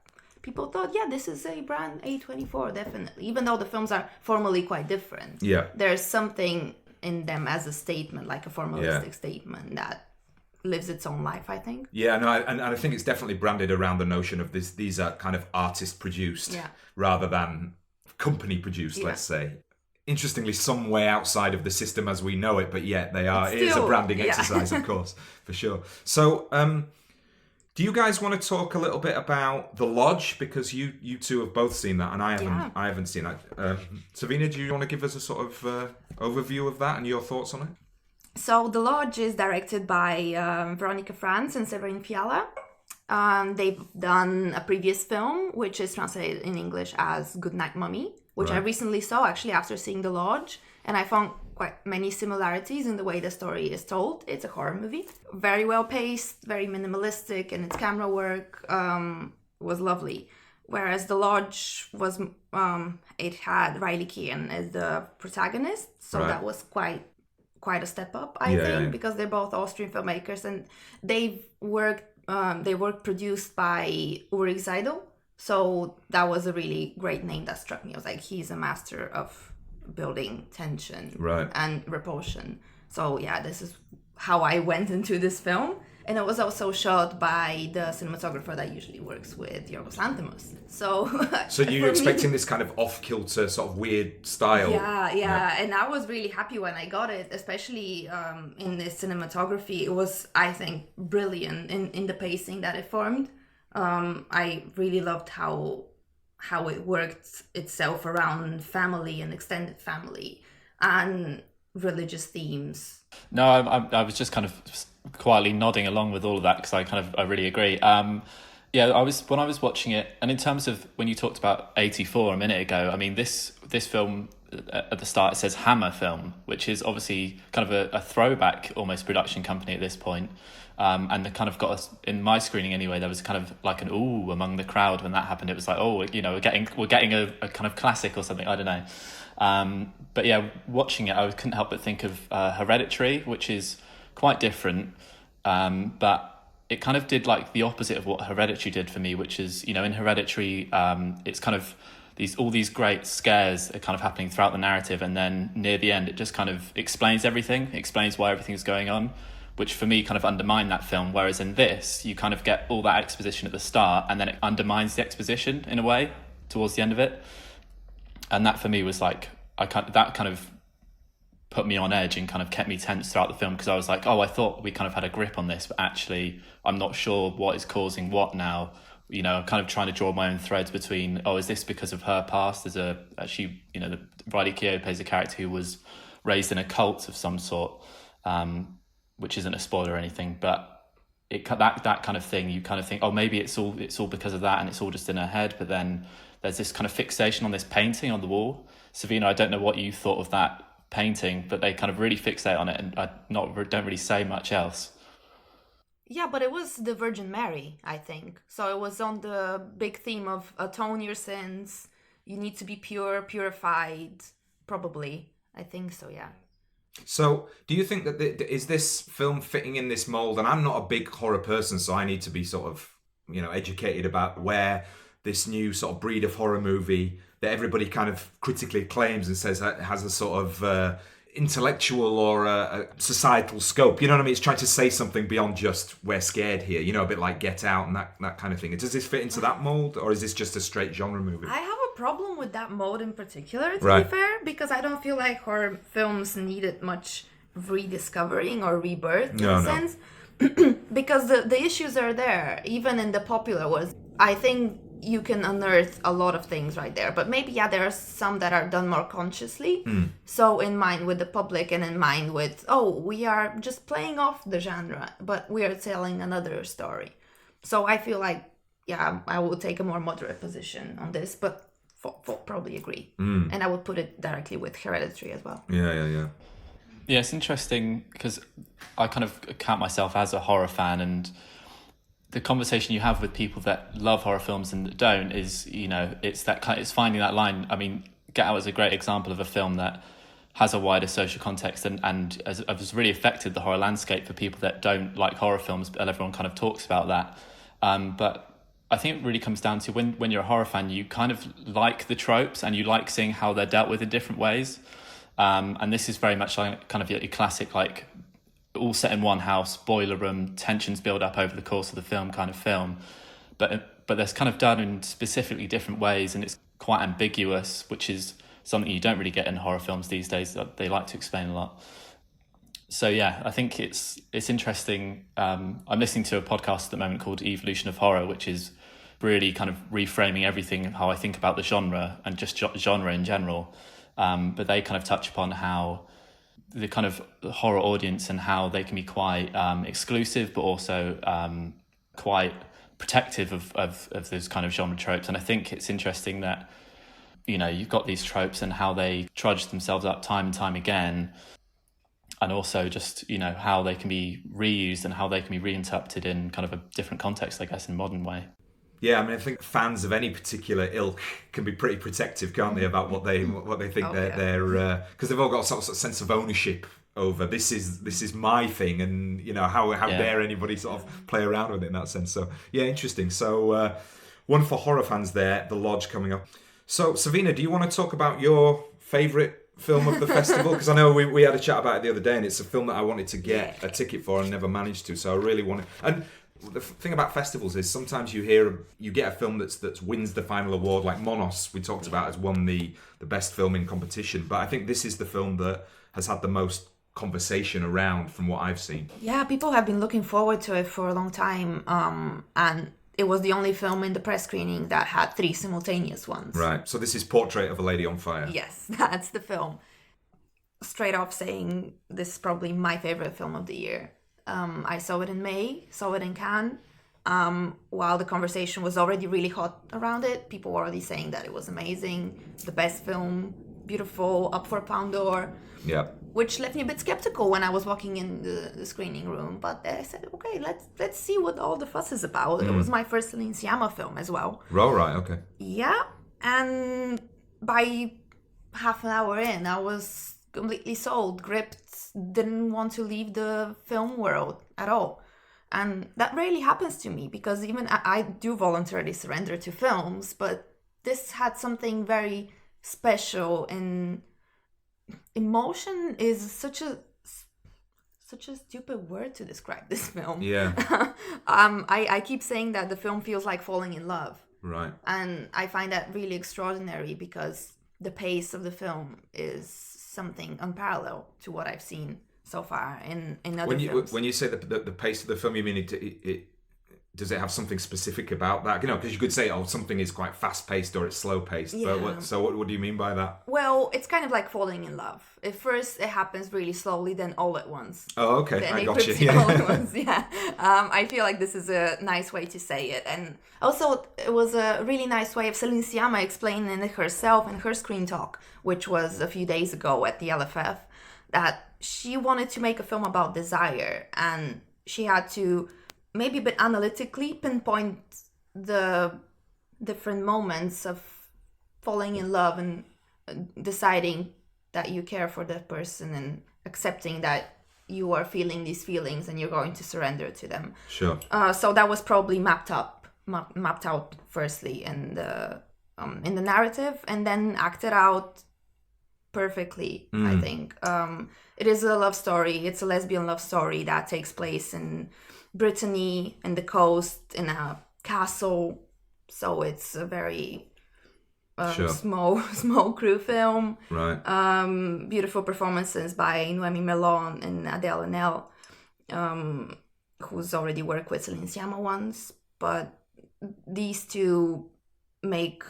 people thought, yeah, this is a brand A24, definitely. Even though the films are formally quite different. Yeah. There's something in them as a statement, like a formalistic statement that lives its own life, I think. Yeah, no, and I think it's definitely branded around the notion of these are kind of artist produced rather than company produced, let's say. Interestingly, some way outside of the system as we know it, but yet they are. It is a branding exercise, of course, for sure. So, do you guys want to talk a little bit about The Lodge, because you two have both seen that and I haven't seen that. Savina, do you want to give us a sort of overview of that and your thoughts on it? So The Lodge is directed by Veronika, Franz and Severin Fiala. They've done a previous film which is translated in English as Goodnight Mummy, which I recently saw actually after seeing The Lodge, and I found quite many similarities in the way the story is told. It's a horror movie, very well paced, very minimalistic, and its camera work was lovely. Whereas The Lodge was, it had Riley Keough as the protagonist, so that was quite a step up, I think, because they're both Austrian filmmakers, and they were produced by Ulrich Seidel. So that was a really great name that struck me. I was like, he's a master of building tension and repulsion. So yeah, this is how I went into this film. And it was also shot by the cinematographer that usually works with Yorgos Lanthimos. So you're expecting this kind of off-kilter, sort of weird style. Yeah. And I was really happy when I got it, especially in the cinematography. It was, I think, brilliant in the pacing that it formed. I really loved how it worked itself around family and extended family and religious themes. No, I was just kind of quietly nodding along with all of that because I really agree. When I was watching it, and in terms of when you talked about 84 a minute ago, I mean this film at the start, it says Hammer Film, which is obviously kind of a throwback almost production company at this point. And they kind of got us, in my screening anyway, there was kind of like an ooh among the crowd when that happened. It was like, oh, you know, we're getting a kind of classic or something, I don't know. But yeah, watching it, I couldn't help but think of Hereditary, which is quite different, but it kind of did like the opposite of what Hereditary did for me, which is, you know, in Hereditary, it's kind of all these great scares are kind of happening throughout the narrative, and then near the end, it just kind of explains everything, explains why everything's going on, which for me kind of undermined that film. Whereas in this, you kind of get all that exposition at the start, and then it undermines the exposition in a way towards the end of it, and that for me was like that kind of put me on edge and kind of kept me tense throughout the film, because I was like, oh, I thought we kind of had a grip on this, but actually I'm not sure what is causing what now. You know, I'm kind of trying to draw my own threads between, oh, is this because of her past? Actually, you know, Riley Keough plays a character who was raised in a cult of some sort, which isn't a spoiler or anything, but that kind of thing, you kind of think, oh, maybe it's all because of that, and it's all just in her head. But then there's this kind of fixation on this painting on the wall. Savina, I don't know what you thought of that painting, but they kind of really fixate on it, and I don't really say much else. Yeah, but it was the Virgin Mary, I think. So it was on the big theme of atone your sins. You need to be pure, purified. Probably, I think so. Yeah. So, do you think that is this film fitting in this mold? And I'm not a big horror person, so I need to be sort of, you know, educated about where this new sort of breed of horror movie that everybody kind of critically acclaims and says that has a sort of intellectual or a societal scope. You know what I mean? It's trying to say something beyond just we're scared here. You know, a bit like Get Out and that kind of thing. Does this fit into that mold, or is this just a straight genre movie? I have a problem with that mode in particular, to Right. be fair, because I don't feel like horror films needed much rediscovering or rebirth in a sense. Because the issues are there, even in the popular ones. I think you can unearth a lot of things right there, but maybe there are some that are done more consciously, so in mind with the public and in mind with we are just playing off the genre, but we are telling another story. So I feel like I would take a more moderate position on this, but probably agree, and I would put it directly with Hereditary as well. Yeah, it's interesting because I kind of count myself as a horror fan, and the conversation you have with people that love horror films and that don't is, it's finding that line. I mean, Get Out is a great example of a film that has a wider social context and has really affected the horror landscape for people that don't like horror films, but everyone kind of talks about that. But I think it really comes down to when you're a horror fan, you kind of like the tropes and you like seeing how they're dealt with in different ways. And this is very much like kind of your classic, like, all set in one house, boiler room, tensions build up over the course of the film kind of film. But there's kind of done in specifically different ways, and it's quite ambiguous, which is something you don't really get in horror films these days. They like to explain a lot. So yeah, I think it's interesting. I'm listening to a podcast at the moment called Evolution of Horror, which is really kind of reframing everything, how I think about the genre and just genre in general. But they kind of touch upon how the kind of horror audience and how they can be quite exclusive, but also quite protective of those kind of genre tropes. And I think it's interesting that, you've got these tropes and how they trudge themselves up time and time again. And also just, how they can be reused and how they can be reinterpreted in kind of a different context, I guess, in a modern way. Yeah, I mean, I think fans of any particular ilk can be pretty protective, can't they, about what they think they're because they've all got some sort of sense of ownership over this is my thing, and how dare anybody sort of play around with it in that sense. So yeah, interesting. So one for horror fans there, The Lodge coming up. So Savina, do you want to talk about your favourite film of the festival? Because I know we had a chat about it the other day, and it's a film that I wanted to get a ticket for and never managed to. So I really wanted. And the thing about festivals is sometimes you get a film that wins the final award, like Monos we talked about has won the best film in competition, but I think this is the film that has had the most conversation around from what I've seen. Yeah, people have been looking forward to it for a long time, and it was the only film in the press screening that had 3 simultaneous ones. Right, so this is Portrait of a Lady on Fire. Yes, that's the film. Straight off saying this is probably my favorite film of the year. I saw it in May, saw it in Cannes. While the conversation was already really hot around it, people were already saying that it was amazing, the best film, beautiful, up for a Palme d'Or. Yeah. Which left me a bit skeptical when I was walking in the screening room. But I said, okay, let's see what all the fuss is about. It was my first Celine Sciamma film as well. Oh, right, okay. Yeah, and by half an hour in, I was completely sold, gripped, didn't want to leave the film world at all. And that rarely happens to me, because even I do voluntarily surrender to films, but this had something very special. And emotion is such a stupid word to describe this film. Yeah. I keep saying that the film feels like falling in love. Right. And I find that really extraordinary, because the pace of the film is something unparalleled to what I've seen so far in other films. When you say the pace of the film, you mean it does it have something specific about that? Because you could say, something is quite fast-paced or it's slow-paced. Yeah. But what do you mean by that? Well, it's kind of like falling in love. At first, it happens really slowly, then all at once. Oh, okay. Then I got you. all at once, yeah. I feel like this is a nice way to say it. And also, it was a really nice way of Celine Sciamma explaining it herself in her screen talk, which was a few days ago at the LFF, that she wanted to make a film about desire, and she had to maybe a bit analytically pinpoint the different moments of falling in love and deciding that you care for that person and accepting that you are feeling these feelings and you're going to surrender to them. Sure. So that was probably mapped up mapped out firstly in the narrative and then acted out perfectly. I think it is a love story. It's a lesbian love story that takes place in Brittany, in the coast, in a castle. So it's a very small crew film. Right. Beautiful performances by Noemi Melon and Adele Haenel, who's already worked with Celine Sciamma once. But these two make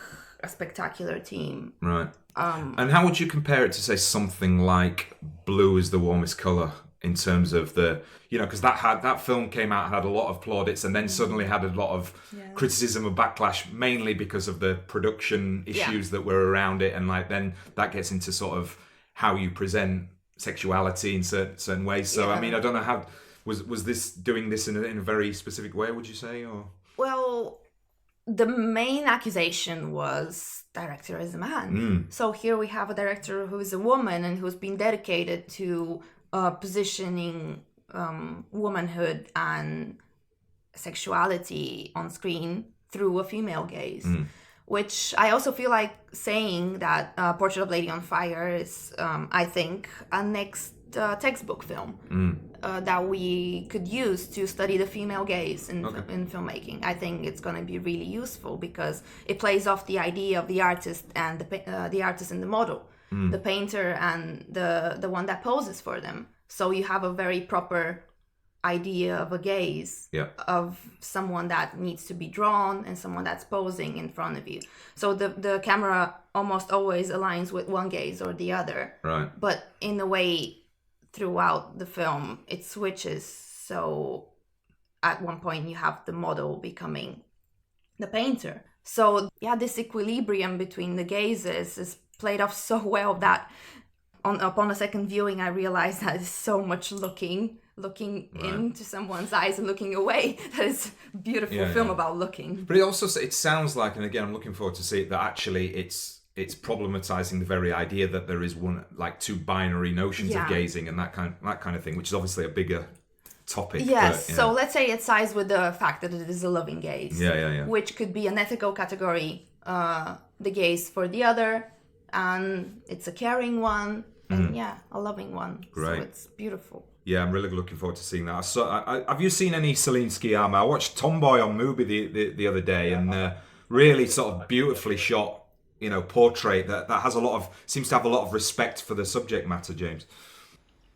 a spectacular team. Right. And how would you compare it to, say, something like Blue is the Warmest Colour, in terms of the, because that film came out, had a lot of plaudits, and then suddenly had a lot of criticism and backlash, mainly because of the production issues that were around it, and then that gets into sort of how you present sexuality in certain ways. So I mean, I don't know how was this doing this in a very specific way, would you say, or? Well, the main accusation was director is a man. So here we have a director who is a woman and who's been dedicated to positioning womanhood and sexuality on screen through a female gaze, which I also feel like saying that Portrait of Lady on Fire is, I think, a next textbook film that we could use to study the female gaze in filmmaking. I think it's going to be really useful because it plays off the idea of the artist and the artist and the model, the painter and the one that poses for them. So you have a very proper idea of a gaze of someone that needs to be drawn and someone that's posing in front of you. So the camera almost always aligns with one gaze or the other. Right. But in a way, throughout the film, it switches. So at one point you have the model becoming the painter. So this equilibrium between the gazes is played off so well that upon a second viewing, I realized that it's so much looking into someone's eyes and looking away. That is a beautiful film about looking. But it sounds like, and again, I'm looking forward to see it, that actually it's problematizing the very idea that there is two binary notions of gazing and that kind of thing, which is obviously a bigger topic. Yes. So let's say it sides with the fact that it is a loving gaze. Which could be an ethical category, the gaze for the other, and it's a caring one, and a loving one. Great. So it's beautiful. Yeah, I'm really looking forward to seeing that. So, have you seen any Celine Sciamma? I watched Tomboy on Mubi the other day, and really sort of beautifully shot, portrait that has seems to have a lot of respect for the subject matter, James.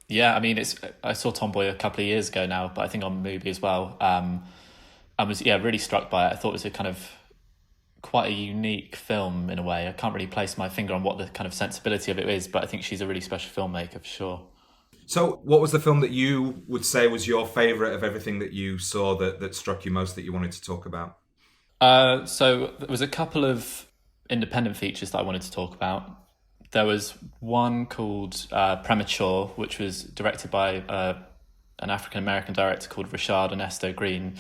Yeah, I mean, I saw Tomboy a couple of years ago now, but I think on Mubi as well. I was really struck by it. I thought it was a kind of quite a unique film in a way. I can't really place my finger on what the kind of sensibility of it is, but I think she's a really special filmmaker for sure. So what was the film that you would say was your favourite of everything that you saw that struck you most, that you wanted to talk about? So there was a couple of independent features that I wanted to talk about. There was one called Premature, which was directed by an African-American director called Richard Ernesto Green.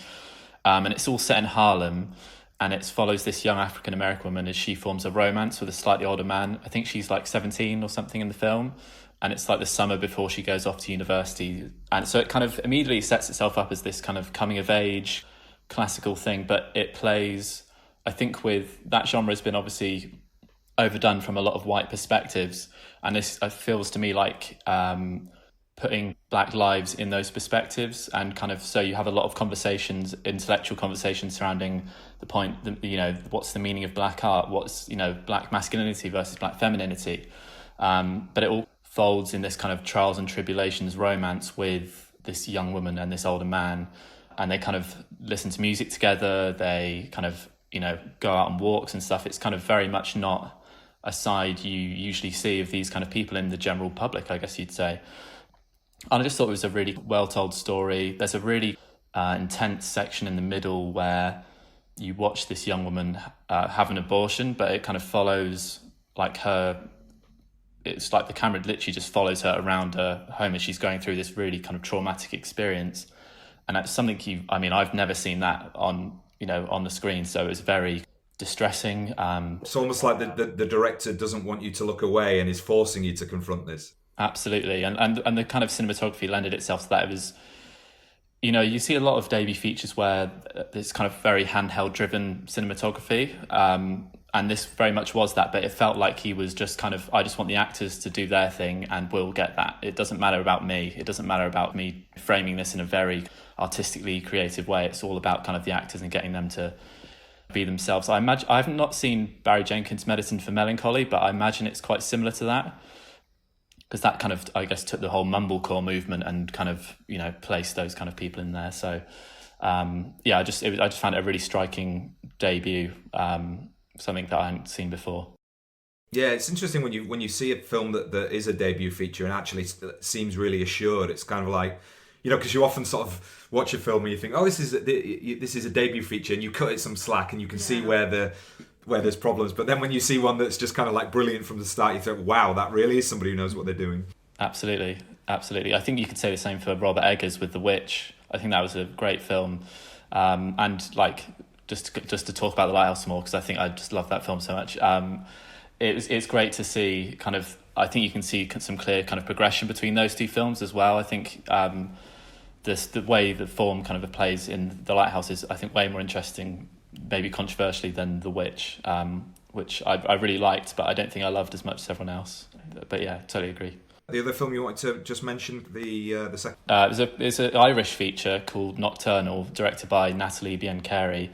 And it's all set in Harlem, and it follows this young African-American woman as she forms a romance with a slightly older man. I think she's like 17 or something in the film. And it's like the summer before she goes off to university. And so it kind of immediately sets itself up as this kind of coming of age classical thing, but it plays, I think, with that genre has been obviously overdone from a lot of white perspectives. And this feels to me like putting black lives in those perspectives, and kind of, so you have a lot of conversations, intellectual conversations surrounding the point, what's the meaning of black art? What's, black masculinity versus black femininity? But it all folds in this kind of trials and tribulations romance with this young woman and this older man, and they kind of listen to music together, they kind of go out on walks and stuff. It's kind of very much not a side you usually see of these kind of people in the general public, I guess you'd say. And I just thought it was a really well told story. There's a really intense section in the middle where you watch this young woman have an abortion, but it kind of follows it's like the camera literally just follows her around her home as she's going through this really kind of traumatic experience. And that's something I've never seen that on the screen. So it was very distressing. It's almost like the director doesn't want you to look away and is forcing you to confront this. Absolutely. And the kind of cinematography lended itself to that. you know, you see a lot of debut features where there's kind of very handheld driven cinematography. And this very much was that, but it felt like he was just kind of, I just want the actors to do their thing and we'll get that. It doesn't matter about me. It doesn't matter about me framing this in a very artistically creative way. It's all about kind of the actors and getting them to be themselves. I've not seen Barry Jenkins' Medicine for Melancholy, but I imagine it's quite similar to that. Because that kind of, I guess, took the whole mumblecore movement and kind of, you know, placed those kind of people in there. So, I just found it a really striking debut, something that I hadn't seen before. Yeah, it's interesting when you see a film that is a debut feature and actually seems really assured. It's kind of like, you know, because you often sort of watch a film and you think, oh, this is a debut feature, and you cut it some slack and you can see where there's problems. But then when you see one that's just kind of like brilliant from the start, you think, wow, that really is somebody who knows what they're doing. Absolutely. I think you could say the same for Robert Eggers with The Witch. I think that was a great film. And like, just to talk about The Lighthouse more, because I think I just love that film so much. It's great to see kind of, I think you can see some clear kind of progression between those two films as well. I think the way the form kind of plays in The Lighthouse is, I think, way more interesting, maybe controversially, than The Witch, which I really liked, but I don't think I loved as much as everyone else. But yeah, totally agree. The other film you wanted to just mention, the second? It's an Irish feature called Nocturnal, directed by Nathalie Biancheri,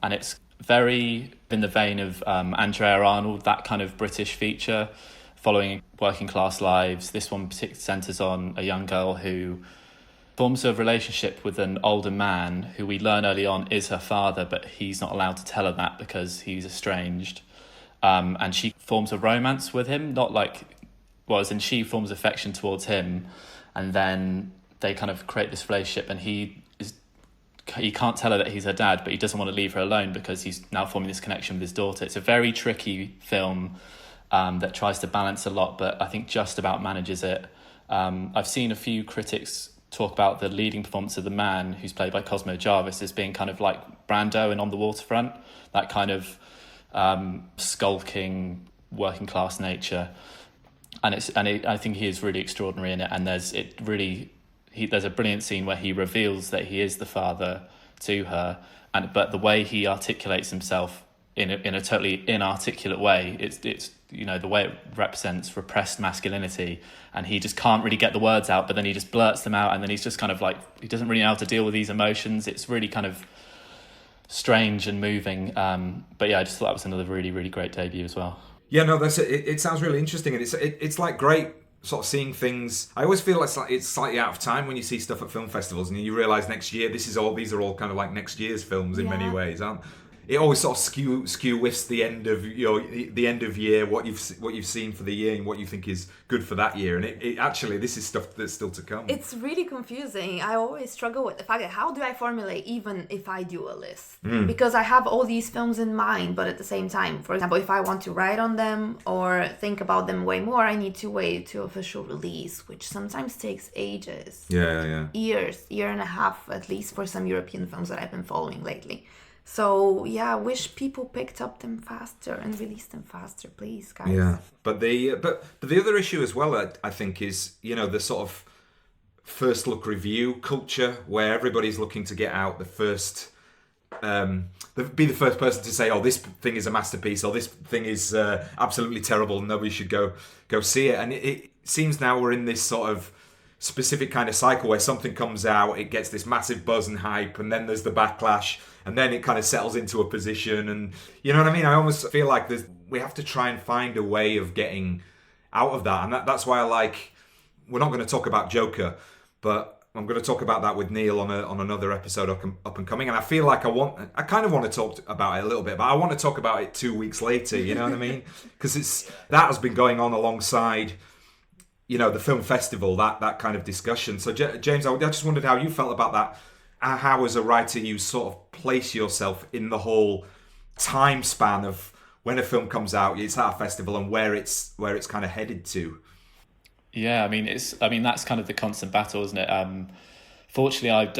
and it's very in the vein of Andrea Arnold, that kind of British feature, following working class lives. This one particularly centres on a young girl who forms a relationship with an older man who we learn early on is her father, but he's not allowed to tell her that because he's estranged. And she forms a romance with him, she forms affection towards him, and then they kind of create this relationship, and he can't tell her that he's her dad, but he doesn't want to leave her alone because he's now forming this connection with his daughter. It's a very tricky film that tries to balance a lot, but I think just about manages it. I've seen a few critics talk about the leading performance of the man, who's played by Cosmo Jarvis, as being kind of like Brando in On the Waterfront, that kind of skulking working class nature. I think he is really extraordinary in it. And there's a brilliant scene where he reveals that he is the father to her, but the way he articulates himself in a totally inarticulate way, it's you know, the way it represents repressed masculinity, and he just can't really get the words out, but then he just blurts them out, and then he's just kind of like, he doesn't really know how to deal with these emotions. It's really kind of strange and moving. But yeah, I just thought that was another really, really great debut as well. Yeah, no, that's it. It sounds really interesting, and it's like great sort of seeing things. I always feel like it's slightly out of time when you see stuff at film festivals, and you realise next year these are all kind of like next year's films in many ways, aren't? It always sort of skew whiffs the end of the end of year, what you've seen for the year and what you think is good for that year, and it actually, this is stuff that's still to come. It's really confusing. I always struggle with the fact that how do I formulate even if I do a list, because I have all these films in mind, but at the same time, for example, if I want to write on them or think about them way more, I need to wait to official release, which sometimes takes ages. Year and a half at least for some European films that I've been following lately. So yeah, I wish people picked up them faster and released them faster, please, guys. Yeah, but the other issue as well, I think, is, you know, the sort of first look review culture where everybody's looking to get out the first, be the first person to say, oh, this thing is a masterpiece, or this thing is absolutely terrible, and nobody should go see it. And it seems now we're in this sort of specific kind of cycle where something comes out, it gets this massive buzz and hype, and then there's the backlash, and then it kind of settles into a position, and you know what I mean? I almost feel like we have to try and find a way of getting out of that, and that's why we're not going to talk about Joker, but I'm going to talk about that with Neil on another episode up and coming, and I feel like I kind of want to talk about it a little bit, but I want to talk about it 2 weeks later, you know what I mean? Because that has been going on alongside, you know, the film festival, that kind of discussion. So James, I just wondered how you felt about that. How, as a writer, you sort of place yourself in the whole time span of when a film comes out, it's at a festival, and where it's kind of headed to. Yeah, I mean that's kind of the constant battle, isn't it? Fortunately,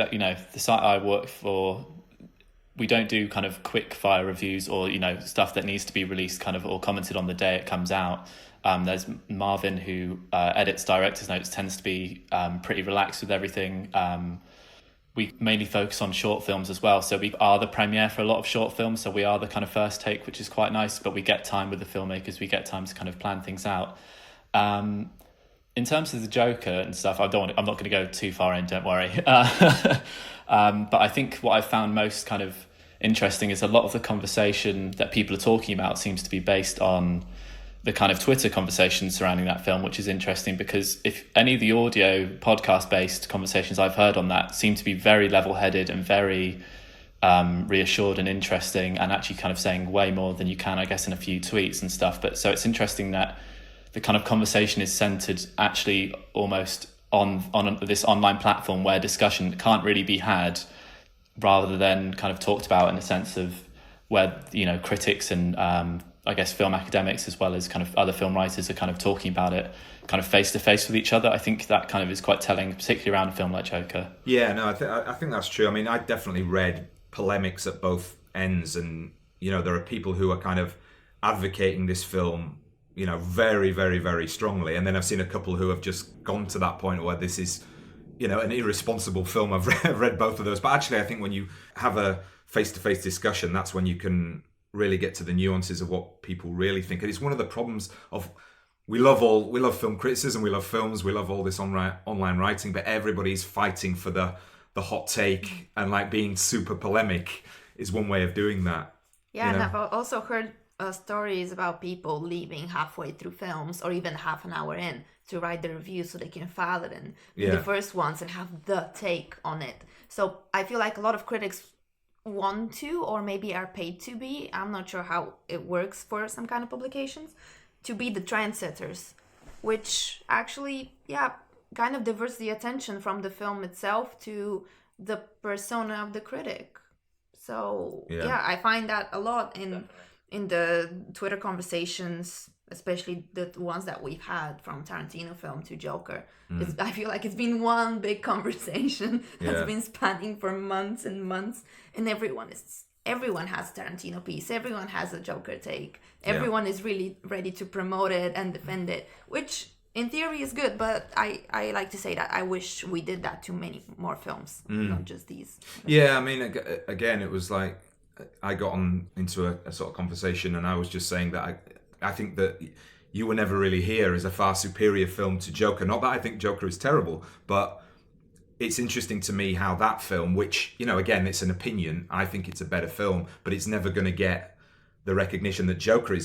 the site I work for, we don't do kind of quick fire reviews or, you know, stuff that needs to be released kind of or commented on the day it comes out. There's Marvin, who edits director's notes, tends to be pretty relaxed with everything. we mainly focus on short films as well. So we are the premiere for a lot of short films. So we are the kind of first take, which is quite nice, but we get time with the filmmakers. We get time to kind of plan things out. In terms of the Joker and stuff, I'm not going to go too far in, don't worry. But I think what I found most kind of interesting is a lot of the conversation that people are talking about seems to be based on the kind of Twitter conversation surrounding that film, which is interesting because if any of the audio podcast-based conversations I've heard on that seem to be very level-headed and very reassured and interesting, and actually kind of saying way more than you can, I guess, in a few tweets and stuff. But so it's interesting that the kind of conversation is centered actually almost on this online platform where discussion can't really be had, rather than kind of talked about in the sense of where, you know, critics and I guess film academics as well as kind of other film writers are kind of talking about it kind of face to face with each other. I think that kind of is quite telling, particularly around a film like Joker. Yeah, no, I think that's true. I mean, I definitely read polemics at both ends, and you know, there are people who are kind of advocating this film, you know, very, very, very strongly, and then I've seen a couple who have just gone to that point where this is, you know, an irresponsible film. I've read both of those, but actually, I think when you have a face-to-face discussion, that's when you can really get to the nuances of what people really think. And it's one of the problems of we love film criticism, we love films, we love all this online writing, but everybody's fighting for the hot take, and like being super polemic is one way of doing that. Yeah, and I've also heard stories about people leaving halfway through films or even half an hour in to write the review so they can file it and be the first ones and have the take on it. So I feel like a lot of critics want to, or maybe are paid to be, I'm not sure how it works for some kind of publications, to be the trendsetters, which actually, kind of diverts the attention from the film itself to the persona of the critic. So I find that a lot in the Twitter conversations, especially the ones that we've had from Tarantino film to Joker. I feel like it's been one big conversation that's been spanning for months and months, and everyone has Tarantino piece, everyone has a Joker take, everyone is really ready to promote it and defend it, which in theory is good, but I like to say that I wish we did that to many more films, not just these. Yeah, I mean, again, it was like I got into a sort of conversation, and I was just saying that I think that You Were Never Really Here is a far superior film to Joker. Not that I think Joker is terrible, but it's interesting to me how that film, which, you know, again, it's an opinion, I think it's a better film, but it's never going to get the recognition that Joker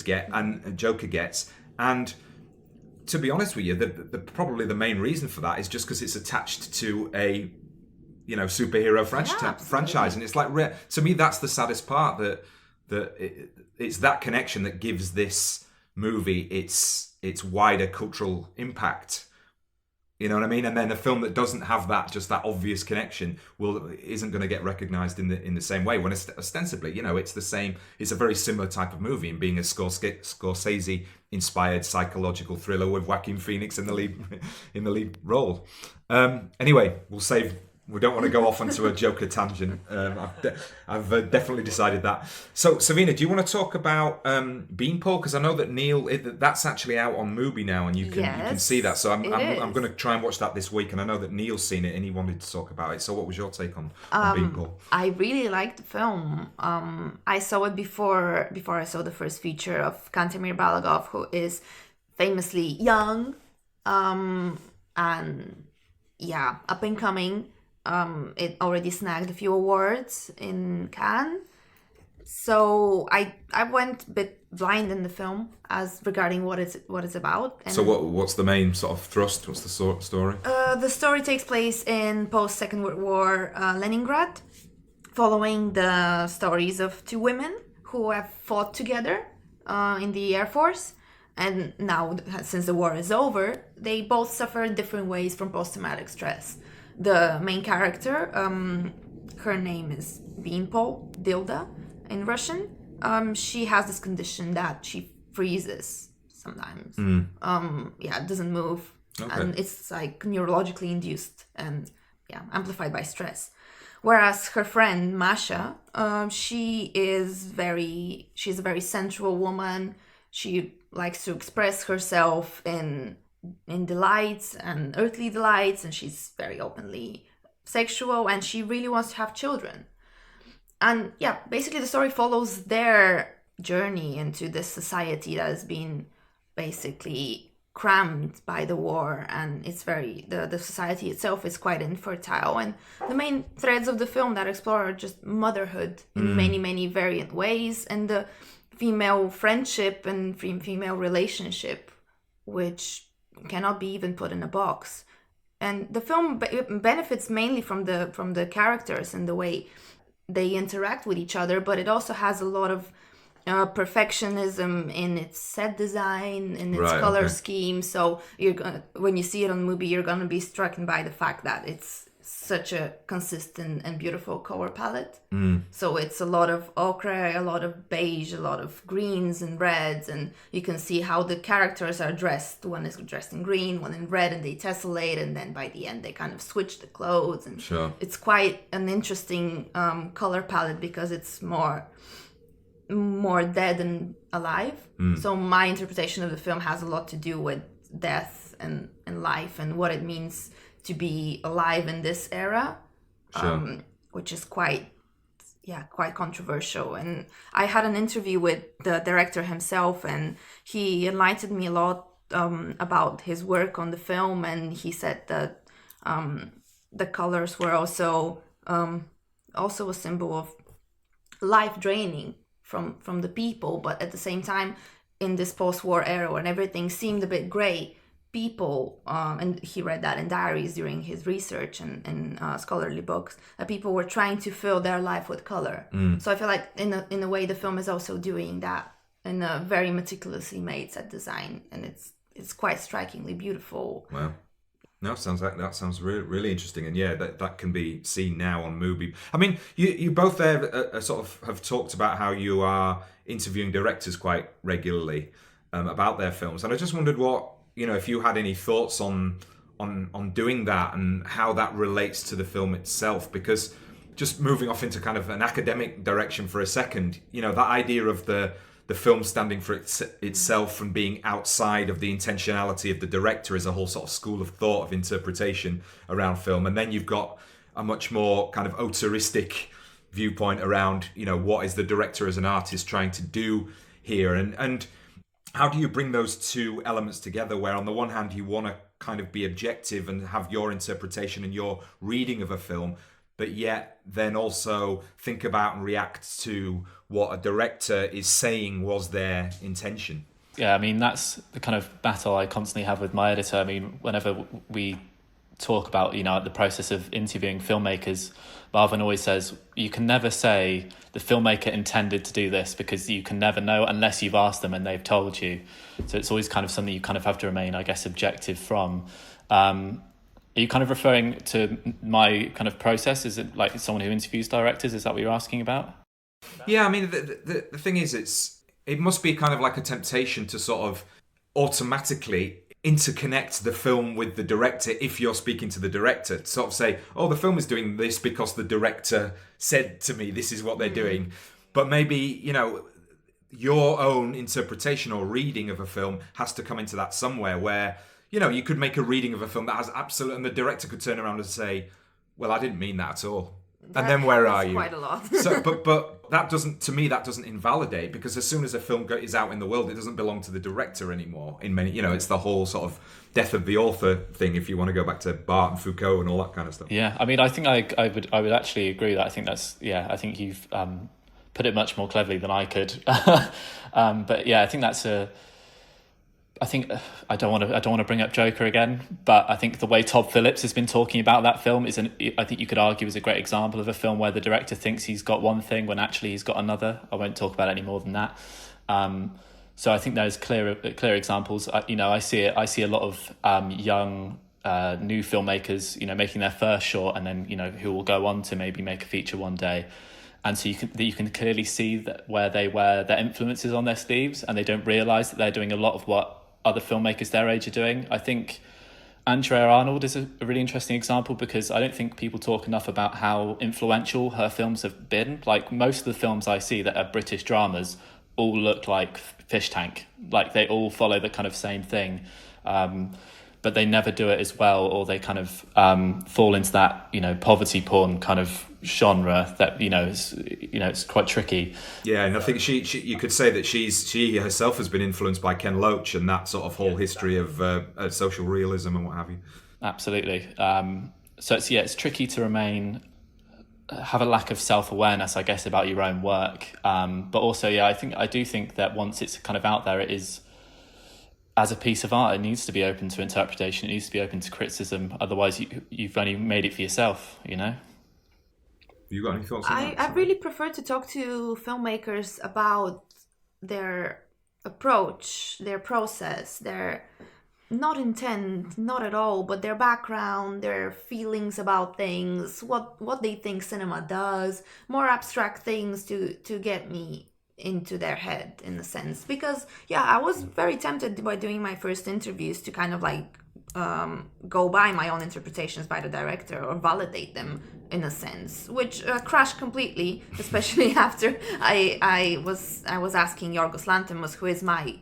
gets. And to be honest with you, probably the main reason for that is just because it's attached to a, you know, superhero franchise, and it's like, to me, that's the saddest part, that it's that connection that gives this movie its wider cultural impact. You know what I mean? And then a film that doesn't have that, just that obvious connection, isn't going to get recognised in the same way. When ostensibly, you know, it's the same. It's a very similar type of movie, in being a Scorsese-inspired psychological thriller with Joaquin Phoenix in the lead role. Anyway, we don't want to go off onto a Joker tangent. I've definitely decided that. So, Savina, do you want to talk about Beanpole? Because I know that Neil, that's actually out on Mubi now, and you can see that. So I'm going to try and watch that this week, and I know that Neil's seen it and he wanted to talk about it. So what was your take on Beanpole? I really liked the film. I saw it before I saw the first feature of Kantemir Balagov, who is famously young and up and coming. It already snagged a few awards in Cannes. So I went a bit blind in the film as regarding what it's about. And so what's the main sort of thrust? What's the story? The story takes place in post-Second World War Leningrad, following the stories of two women who have fought together in the Air Force. And now, since the war is over, they both suffer in different ways from post-traumatic stress. The main character, her name is Beanpole, Dilda in Russian. She has this condition that she freezes sometimes. It doesn't move. Okay. And it's like neurologically induced and amplified by stress. Whereas her friend Masha, she's a very sensual woman. She likes to express herself in delights and earthly delights, and she's very openly sexual, and she really wants to have children. And yeah, basically the story follows their journey into this society that has been basically crammed by the war, and it's very the society itself is quite infertile, and the main threads of the film that explore are just motherhood in many variant ways, and the female friendship and female relationship, which cannot be even put in a box. And the film benefits mainly from the characters and the way they interact with each other, but it also has a lot of perfectionism in its set design, in its color scheme. So when you see it on Mubi, you're gonna be struck by the fact that it's such a consistent and beautiful color palette. So it's a lot of ochre, a lot of beige, a lot of greens and reds, and you can see how the characters are dressed. One is dressed in green, one in red, and they tessellate, and then by the end they kind of switch the clothes. And it's quite an interesting color palette because it's more dead than alive. So my interpretation of the film has a lot to do with death and life and what it means to be alive in this era, which is quite controversial. And I had an interview with the director himself, and he enlightened me a lot about his work on the film, and he said that the colors were also a symbol of life draining from the people, but at the same time, in this post-war era when everything seemed a bit gray, people, and he read that in diaries during his research and scholarly books, that people were trying to fill their life with color. So I feel like in a way the film is also doing that in a very meticulously made set design, and it's quite strikingly beautiful. Wow. No, that sounds really, really interesting, and yeah, that can be seen now on Mubi. I mean, you both there sort of have talked about how you are interviewing directors quite regularly about their films, and I just wondered what, if you had any thoughts on doing that and how that relates to the film itself, because just moving off into kind of an academic direction for a second, that idea of the film standing for itself and being outside of the intentionality of the director is a whole sort of school of thought of interpretation around film. And then you've got a much more kind of autoristic viewpoint around, what is the director as an artist trying to do here? And how do you bring those two elements together, where on the one hand you want to kind of be objective and have your interpretation and your reading of a film, but yet then also think about and react to what a director is saying was their intention? Yeah, I mean, that's the kind of battle I constantly have with my editor. I mean, whenever we talk about, the process of interviewing filmmakers, Marvin always says, you can never say the filmmaker intended to do this, because you can never know unless you've asked them and they've told you. So it's always kind of something you kind of have to remain, I guess, objective from. Are you kind of referring to my kind of process? Is it like someone who interviews directors? Is that what you're asking about? Yeah, I mean, the thing is, it must be kind of like a temptation to sort of automatically interconnect the film with the director if you're speaking to the director. To sort of say, oh, the film is doing this because the director said to me this is what they're doing. But maybe, your own interpretation or reading of a film has to come into that somewhere, where you could make a reading of a film that has absolute, and the director could turn around and say, well, I didn't mean that at all. And then where are you? Quite a lot. So, but that doesn't invalidate, because as soon as a film is out in the world, it doesn't belong to the director anymore. In many, it's the whole sort of death of the author thing, if you want to go back to Barthes and Foucault and all that kind of stuff. Yeah, I mean, I think I would actually agree that I think that's, I think you've put it much more cleverly than I could. But yeah, I think that's I don't want to bring up Joker again, but I think the way Todd Phillips has been talking about that film I think you could argue is a great example of a film where the director thinks he's got one thing when actually he's got another. I won't talk about it any more than that. So I think there's clear examples. I see a lot of young new filmmakers, making their first short, and then who will go on to maybe make a feature one day. And so you can clearly see that where they wear their influences on their sleeves, and they don't realise that they're doing a lot of what other filmmakers their age are doing. I think Andrea Arnold is a really interesting example, because I don't think people talk enough about how influential her films have been. Like, most of the films I see that are British dramas all look like Fish Tank. Like, they all follow the kind of same thing. but they never do it as well, or they kind of fall into that, you know, poverty porn kind of genre that, you know, it's quite tricky. Yeah, and I think she you could say that she herself has been influenced by Ken Loach and that sort of whole history of social realism and what have you. Absolutely. So it's tricky to have a lack of self-awareness, I guess, about your own work. But also, I do think that once it's kind of out there, it is, as a piece of art, it needs to be open to interpretation. It needs to be open to criticism. Otherwise, you've only made it for yourself, you know? You got any thoughts on that? I really prefer to talk to filmmakers about their approach, their process, their not intent, not at all, but their background, their feelings about things, what they think cinema does, more abstract things to get me into their head, in a sense. Because I was very tempted by doing my first interviews to kind of like go by my own interpretations by the director or validate them in a sense, which crashed completely, especially after I was asking Yorgos Lanthimos, who is my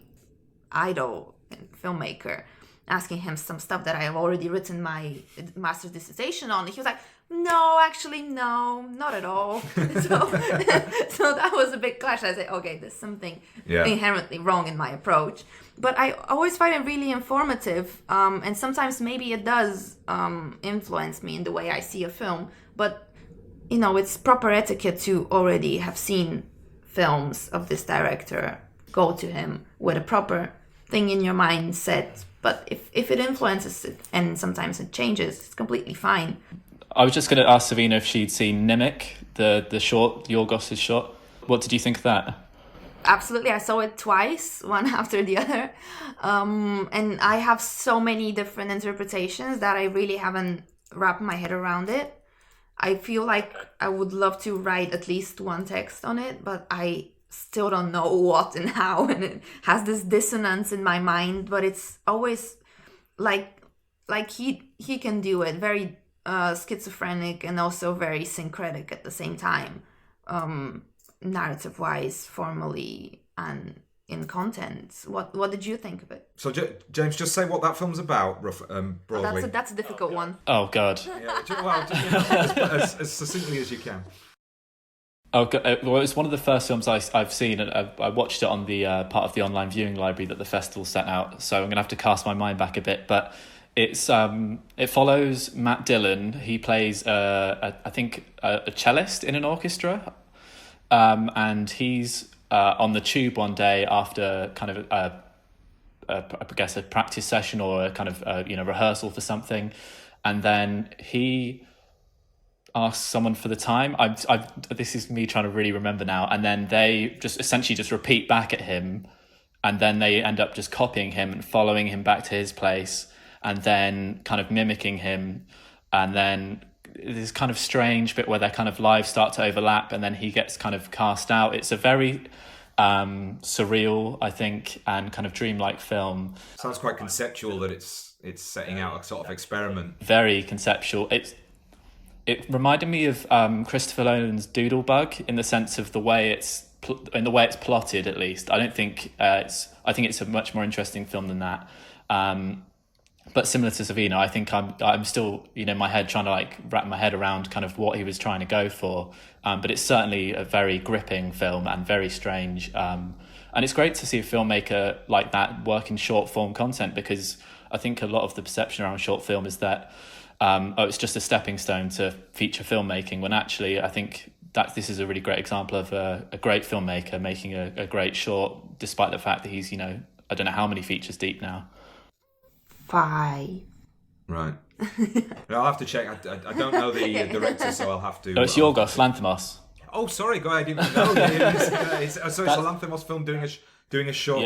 idol filmmaker, asking him some stuff that I have already written my master's dissertation on. He was like, no, actually, no, not at all. So that was a big clash. I said, okay, there's something inherently wrong in my approach. But I always find it really informative, and sometimes maybe it does influence me in the way I see a film. But, you know, it's proper etiquette to already have seen films of this director, go to him with a proper thing in your mind set. But if it influences it, and sometimes it changes, it's completely fine. I was just going to ask Savina if she'd seen Nimic, the short, Yorgos' short. What did you think of that? Absolutely, I saw it twice, one after the other. And I have so many different interpretations that I really haven't wrapped my head around it. I feel like I would love to write at least one text on it, but I still don't know what and how, and it has this dissonance in my mind. But it's always like he can do it, very schizophrenic and also very syncretic at the same time, narrative wise, formally, and in content. What did you think of it? So James, just say what that film's about, broadly. That's a difficult one. Oh God. As succinctly as you can. Oh, well, it's one of the first films I've seen, and I watched it on the part of the online viewing library that the festival sent out. So I'm going to have to cast my mind back a bit, but it's it follows Matt Dillon. He plays I think a cellist in an orchestra, and he's on the tube one day after kind of I guess a practice session or a kind of rehearsal for something, and then he asks someone for the time. This is me trying to really remember now, and then they just essentially repeat back at him, and then they end up just copying him and following him back to his place, and then kind of mimicking him, and then this kind of strange bit where their kind of lives start to overlap, and then he gets kind of cast out. It's a very surreal, I think, and kind of dreamlike film. Sounds quite conceptual that it's setting out a sort of experiment. Very conceptual. It reminded me of Christopher Nolan's Doodlebug in the sense of the way it's plotted. At least I think it's a much more interesting film than that. But similar to Savina, I think I'm still in my head trying to like wrap my head around kind of what he was trying to go for. But it's certainly a very gripping film and very strange. And it's great to see a filmmaker like that work in short form content, because I think a lot of the perception around short film is that it's just a stepping stone to feature filmmaking, when actually I think that this is a really great example of a great filmmaker making a great short, despite the fact that he's, I don't know how many features deep now. 5. Right. I'll have to check. I don't know the director, so I'll have to... Oh, it's Yorgos Lanthimos. Oh, sorry, guy, I didn't know. So it's a Lanthimos film doing a short...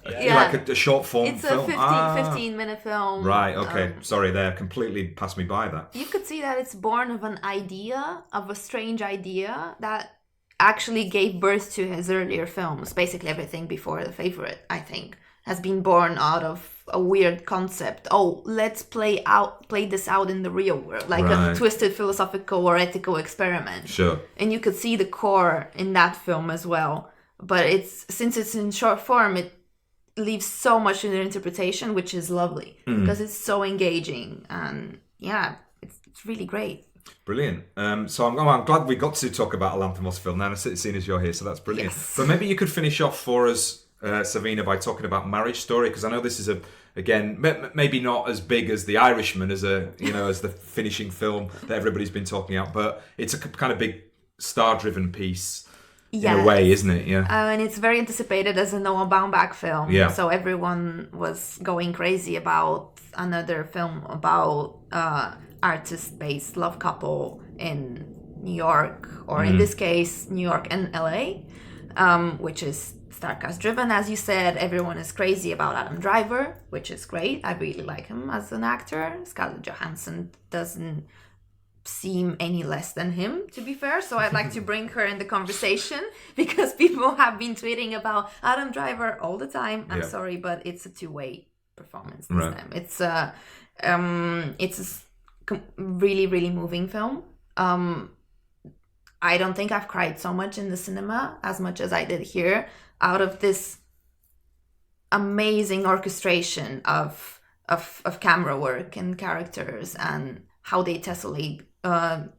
Like a short form film. It's a 15-minute film. Right, okay. Sorry, they completely passed me by that. You could see that it's born of a strange idea that actually gave birth to his earlier films. Basically everything before The Favourite, I think, has been born out of a weird concept. Oh, let's play this out in the real world, like a twisted philosophical or ethical experiment. Sure. And you could see the core in that film as well. But since it's in short form, leaves so much in their interpretation, which is lovely because it's so engaging, and yeah, it's really great. Brilliant. So I'm glad we got to talk about a Lanthimos film now, seeing as you're here, so that's brilliant. Yes. But maybe you could finish off for us, Savina, by talking about Marriage Story, because I know this is again, maybe not as big as The Irishman as as the finishing film that everybody's been talking about, but it's a kind of big star-driven piece in a way, isn't it? Yeah. And it's very anticipated as a Noah Baumbach film. Yeah. So everyone was going crazy about another film about artist-based love couple in New York, or in this case, New York and LA, which is Starcast driven, as you said. Everyone is crazy about Adam Driver, which is great. I really like him as an actor. Scarlett Johansson doesn't seem any less than him, to be fair, so I'd like to bring her in the conversation because people have been tweeting about Adam Driver all the time. I'm sorry, but it's a two-way performance this time. It's a really, really moving film. I don't think I've cried so much in the cinema as much as I did here, out of this amazing orchestration of camera work and characters and how they tessellate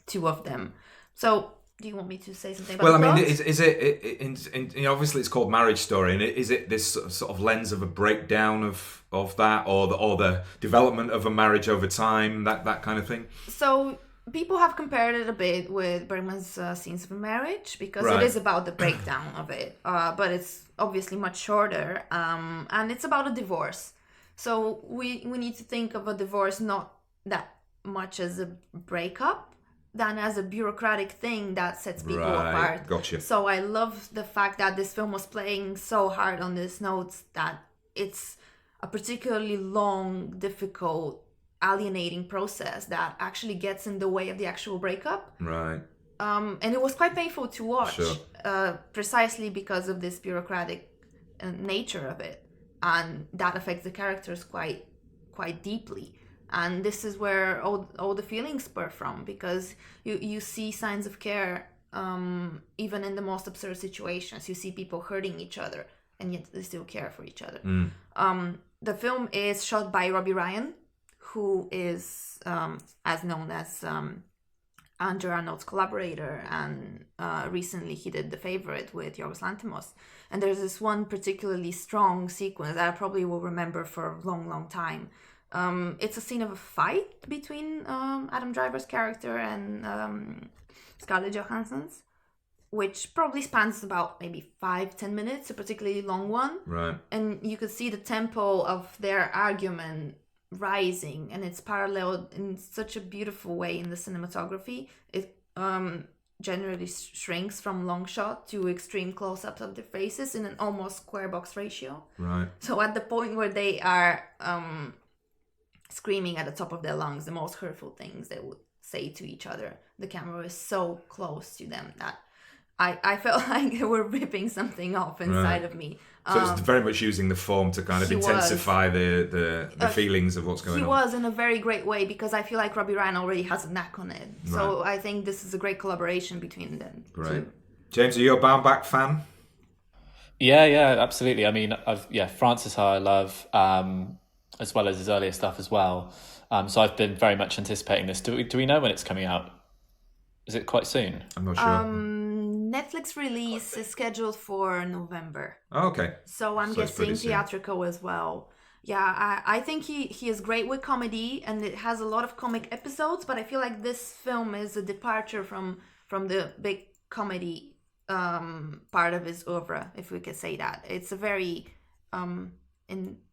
two of them. So, do you want me to say something about Well, the I mean, plot? is it obviously it's called Marriage Story, and is it this sort of lens of a breakdown of that, or the development of a marriage over time, that kind of thing? So, people have compared it a bit with Bergman's Scenes of a Marriage, because it is about the breakdown of it, but it's obviously much shorter, and it's about a divorce. So we need to think of a divorce not that much as a breakup than as a bureaucratic thing that sets people apart. Gotcha. So I love the fact that this film was playing so hard on these notes that it's a particularly long, difficult, alienating process that actually gets in the way of the actual breakup. Right. And it was quite painful to watch, precisely because of this bureaucratic nature of it, and that affects the characters quite deeply. And this is where all the feelings spur from, because you see signs of care, even in the most absurd situations. You see people hurting each other, and yet they still care for each other. The film is shot by Robbie Ryan, who is as known as Andrew Arnold's collaborator, and recently he did The Favourite with Yorgos Lanthimos. And there's this one particularly strong sequence that I probably will remember for a long, long time. It's a scene of a fight between Adam Driver's character and Scarlett Johansson's, which probably spans about maybe 5-10 minutes, a particularly long one. Right. And you could see the tempo of their argument rising, and it's paralleled in such a beautiful way in the cinematography. It generally shrinks from long shot to extreme close-ups of their faces in an almost square box ratio. Right. So at the point where they are screaming at the top of their lungs the most hurtful things they would say to each other, the camera is so close to them that I felt like they were ripping something off inside of me. So it's very much using the form to kind of intensify the feelings of what's going on. He was in a very great way, because I feel like Robbie Ryan already has a knack on it. So I think this is a great collaboration between them. Great. James, are you a Baumbach fan? Yeah, absolutely. I mean, Francis I love, as well as his earlier stuff as well. So I've been very much anticipating this. Do we know when it's coming out? Is it quite soon? I'm not sure. Netflix release is scheduled for November. Oh, okay. So I'm guessing theatrical as well. Yeah, I think he is great with comedy, and it has a lot of comic episodes, but I feel like this film is a departure from the big comedy part of his oeuvre, if we could say that. It's a very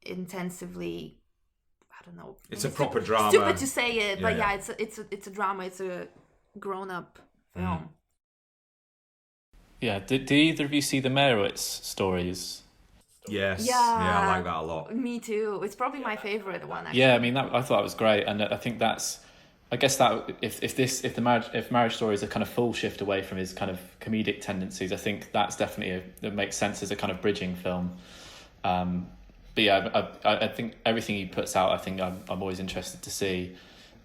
intensively, I don't know. It's a proper drama. Stupid to say it, but it's a drama. It's a grown-up film. Yeah. Did either of you see the Meyerowitz stories? Yes. Yeah, I like that a lot. Me too. It's probably my favorite one, actually. Yeah, I mean, I thought it was great, and I think that's, I guess that if Marriage Story is a kind of full shift away from his kind of comedic tendencies, I think that's definitely that makes sense as a kind of bridging film. But yeah, I think everything he puts out, I think I'm always interested to see.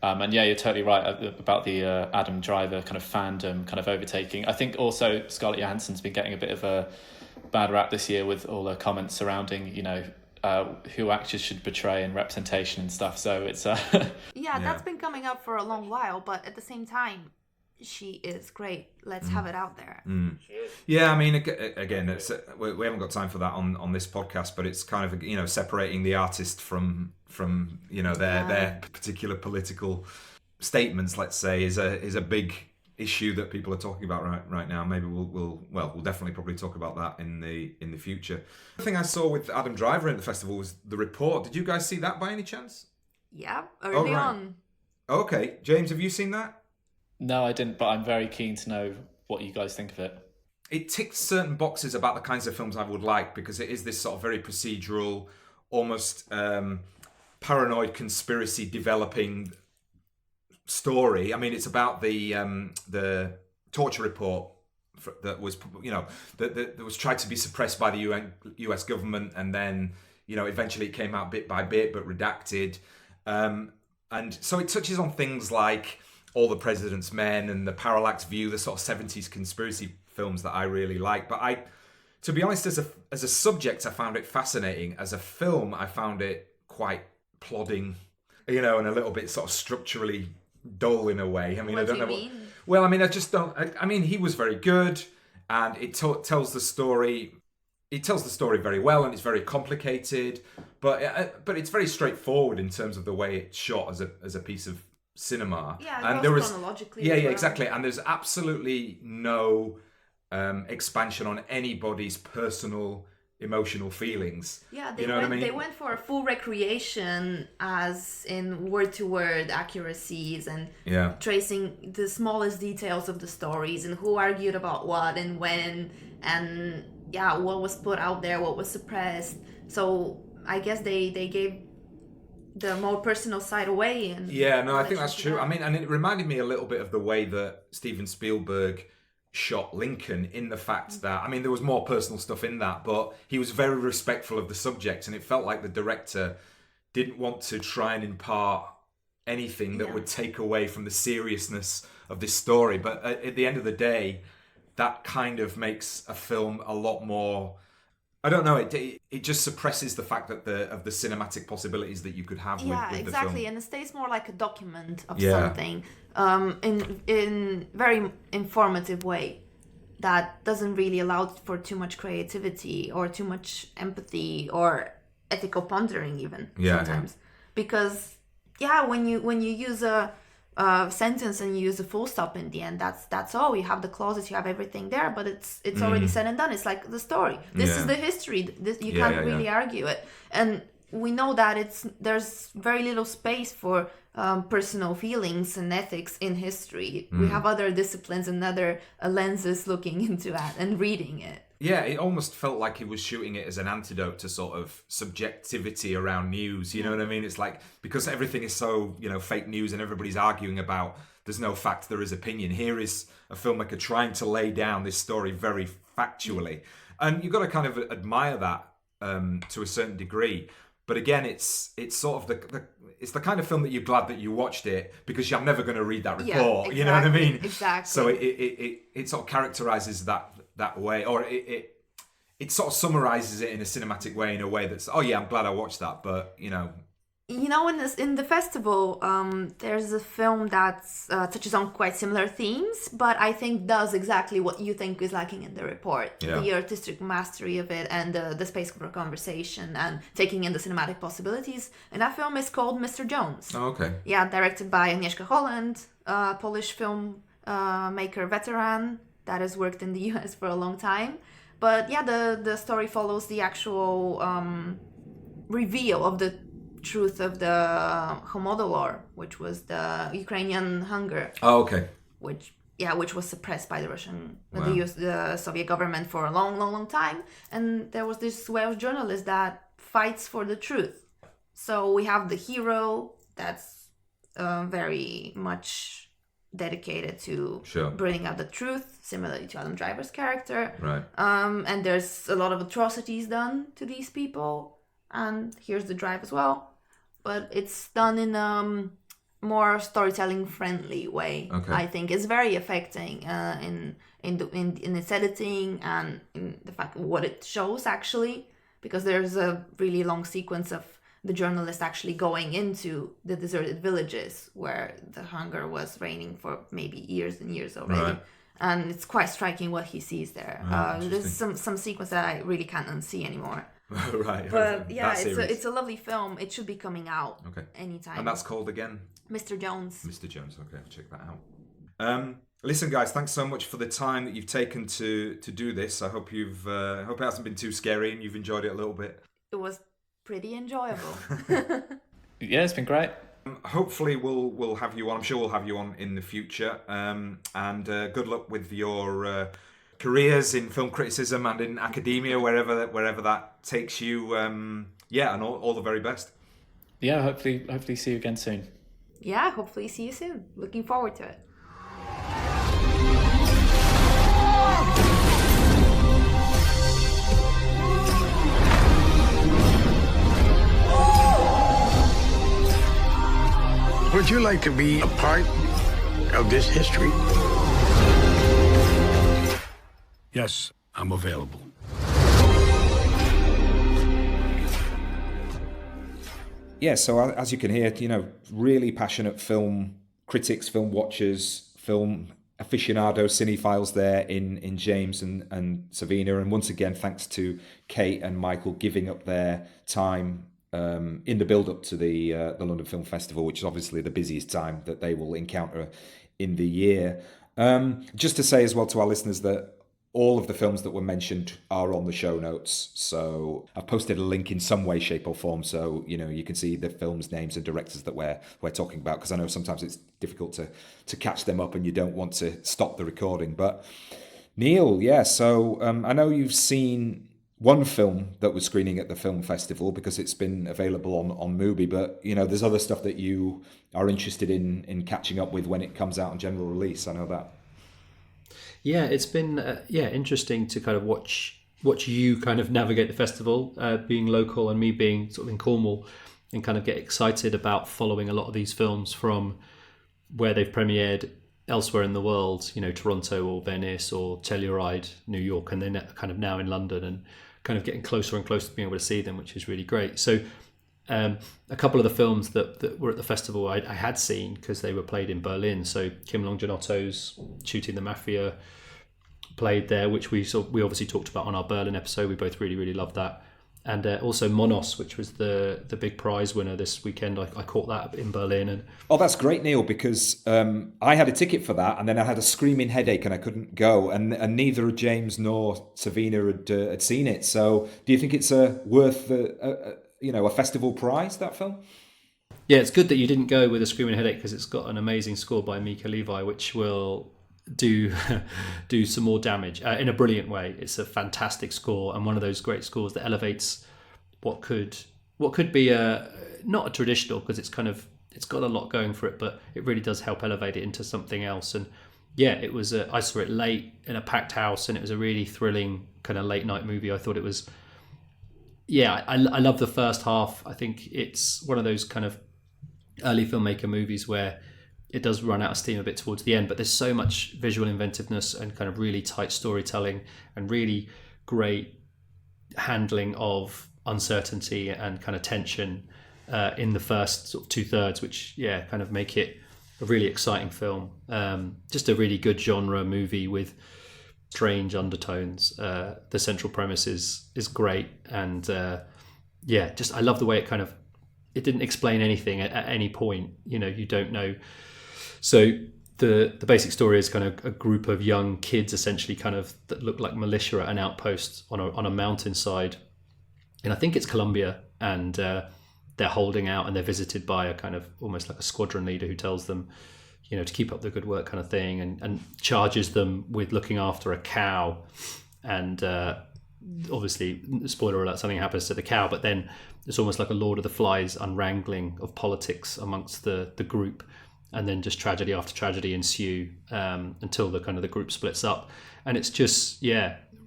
And yeah, you're totally right about the Adam Driver kind of fandom kind of overtaking. I think also Scarlett Johansson's been getting a bit of a bad rap this year with all her comments surrounding, who actors should portray and representation and stuff. So it's yeah, that's been coming up for a long while, but at the same time, she is great. Let's have it out there. Yeah, I mean, again, we haven't got time for that on this podcast, but it's kind of, separating the artist from their particular political statements, let's say, is a big issue that people are talking about right now. Maybe we'll definitely probably talk about that in the future. The thing I saw with Adam Driver in the festival was The Report. Did you guys see that by any chance? Yeah, early on. Okay, James, have you seen that? No, I didn't, but I'm very keen to know what you guys think of it. It ticks certain boxes about the kinds of films I would like, because it is this sort of very procedural, almost paranoid conspiracy developing story. I mean, it's about the torture report that was, that was tried to be suppressed by the US government, and then, eventually it came out bit by bit, but redacted. And so it touches on things like All the President's Men and The Parallax View, the sort of 70s conspiracy films that I really like. But to be honest, as a subject, I found it fascinating. As a film, I found it quite plodding, and a little bit sort of structurally dull in a way. I mean, I don't know what. Well, I mean, I just don't. I mean, he was very good, and it tells the story. It tells the story very well, and it's very complicated, but it's very straightforward in terms of the way it's shot as a piece of cinema. Yeah, and there was chronologically. Yeah, exactly. And there's absolutely no expansion on anybody's personal emotional feelings. Yeah, they went for a full recreation, as in word-to-word accuracies and tracing the smallest details of the stories and who argued about what and when, and what was put out there, what was suppressed. So I guess they gave the more personal side away. And I think that's true. I mean, and it reminded me a little bit of the way that Steven Spielberg shot Lincoln, in the fact that, I mean, there was more personal stuff in that, but he was very respectful of the subject, and it felt like the director didn't want to try and impart anything that would take away from the seriousness of this story. But at the end of the day, that kind of makes a film a lot more, I don't know, it just suppresses the fact that of the cinematic possibilities that you could have with the film. And it stays more like a document of something, in very informative way that doesn't really allow for too much creativity or too much empathy or ethical pondering even sometimes. Because when you use a sentence and you use a full stop in the end, that's all. You have the clauses, you have everything there, but it's already said and done. It's like the story. This is the history. You can't really argue it. And we know that there's very little space for personal feelings and ethics in history. We have other disciplines and other lenses looking into that and reading it. Yeah, it almost felt like he was shooting it as an antidote to sort of subjectivity around news. You know what I mean? It's like, because everything is so, fake news and everybody's arguing about there's no fact, there is opinion. Here is a filmmaker trying to lay down this story very factually. And you've got to kind of admire that to a certain degree. But again, it's sort of it's the kind of film that you're glad that you watched it, because you're never going to read that report. Yeah, exactly, you know what I mean? Exactly. So it sort of characterizes that way, or it sort of summarizes it in a cinematic way, in a way that's, I'm glad I watched that, but in the festival, there's a film that touches on quite similar themes, but I think does exactly what you think is lacking in the report. The artistic mastery of it, and the space for conversation, and taking in the cinematic possibilities. And that film is called Mr. Jones. Oh, okay. Yeah, directed by Agnieszka Holland, Polish film maker veteran that has worked in the US for a long time. But the story follows the actual reveal of the truth of the Homodolor, which was the Ukrainian hunger. Oh, okay. Which was suppressed by the the Soviet government for a long time. And there was this Welsh journalist that fights for the truth. So we have the hero that's very much dedicated to bringing out the truth, similarly to Adam Driver's character. Right. And there's a lot of atrocities done to these people. And here's the drive as well. But it's done in a more storytelling friendly way. Okay. I think it's very affecting in its editing and in the fact what it shows actually. because there's a really long sequence of the journalist actually going into the deserted villages where the hunger was reigning for maybe years and years already. Right. And it's quite striking what he sees there. There's some sequence that I really can't unsee anymore. Right. But yeah, it's a lovely film. It should be coming out anytime. And that's called again? Mr. Jones. Mr. Jones. Okay, I'll check that out. Listen, guys, thanks so much for the time that you've taken to do this. I hope hope it hasn't been too scary and you've enjoyed it a little bit. It was pretty enjoyable. Yeah, it's been great. Hopefully we'll have you on. I'm sure we'll have you on in the future. And good luck with your careers in film criticism and in academia, wherever that takes you. And all the very best. Yeah, hopefully see you again soon. Yeah, hopefully see you soon. Looking forward to it. Would you like to be a part of this history? Yes, I'm available. Yeah, so as you can hear, really passionate film critics, film watchers, film aficionados, cinephiles there in James and Savina. And once again, thanks to Kate and Michael giving up their time in the build-up to the London Film Festival, which is obviously the busiest time that they will encounter in the year. Just to say as well to our listeners that all of the films that were mentioned are on the show notes. So I've posted a link in some way, shape or form, so you can see the films, names and directors that we're talking about, because I know sometimes it's difficult to catch them up and you don't want to stop the recording. But Neil, so I know you've seen one film that was screening at the film festival because it's been available on Mubi, but there's other stuff that you are interested in catching up with when it comes out on general release. I know that. Yeah, it's been interesting to kind of watch you kind of navigate the festival, being local and me being sort of in Cornwall, and kind of get excited about following a lot of these films from where they've premiered elsewhere in the world, Toronto or Venice or Telluride, New York, and then kind of now in London, and kind of getting closer and closer to being able to see them, which is really great. So a couple of the films that were at the festival I had seen because they were played in Berlin. So Kim Longinotto's Shooting the Mafia played there, which we obviously talked about on our Berlin episode. We both really, really loved that. And also Monos, which was the big prize winner this weekend. I caught that in Berlin. And oh, that's great, Neil, because I had a ticket for that, and then I had a screaming headache and I couldn't go, and neither James nor Savina had seen it. So do you think it's worth a festival prize, that film? Yeah, it's good that you didn't go with a screaming headache, because it's got an amazing score by Mika Levi, which will do some more damage in a brilliant way. It's a fantastic score, and one of those great scores that elevates what could be not a traditional, because it's got a lot going for it, but it really does help elevate it into something else. And yeah, it was I saw it late in a packed house, and it was a really thrilling kind of late night movie. I thought it was, I love the first half. I think it's one of those kind of early filmmaker movies where it does run out of steam a bit towards the end, but there's so much visual inventiveness and kind of really tight storytelling and really great handling of uncertainty and kind of tension in the first sort of 2/3, which kind of make it a really exciting film. Just a really good genre movie with strange undertones. The central premise is great, and I love the way it didn't explain anything at any point. You don't know. So the basic story is kind of a group of young kids, essentially, kind of that look like militia at an outpost on a mountainside, and I think it's Colombia, and they're holding out, and they're visited by a kind of almost like a squadron leader who tells them, to keep up the good work, kind of thing, and charges them with looking after a cow, and obviously, spoiler alert, something happens to the cow, but then it's almost like a Lord of the Flies unwrangling of politics amongst the group. And then just tragedy after tragedy ensue until the kind of the group splits up, and it's just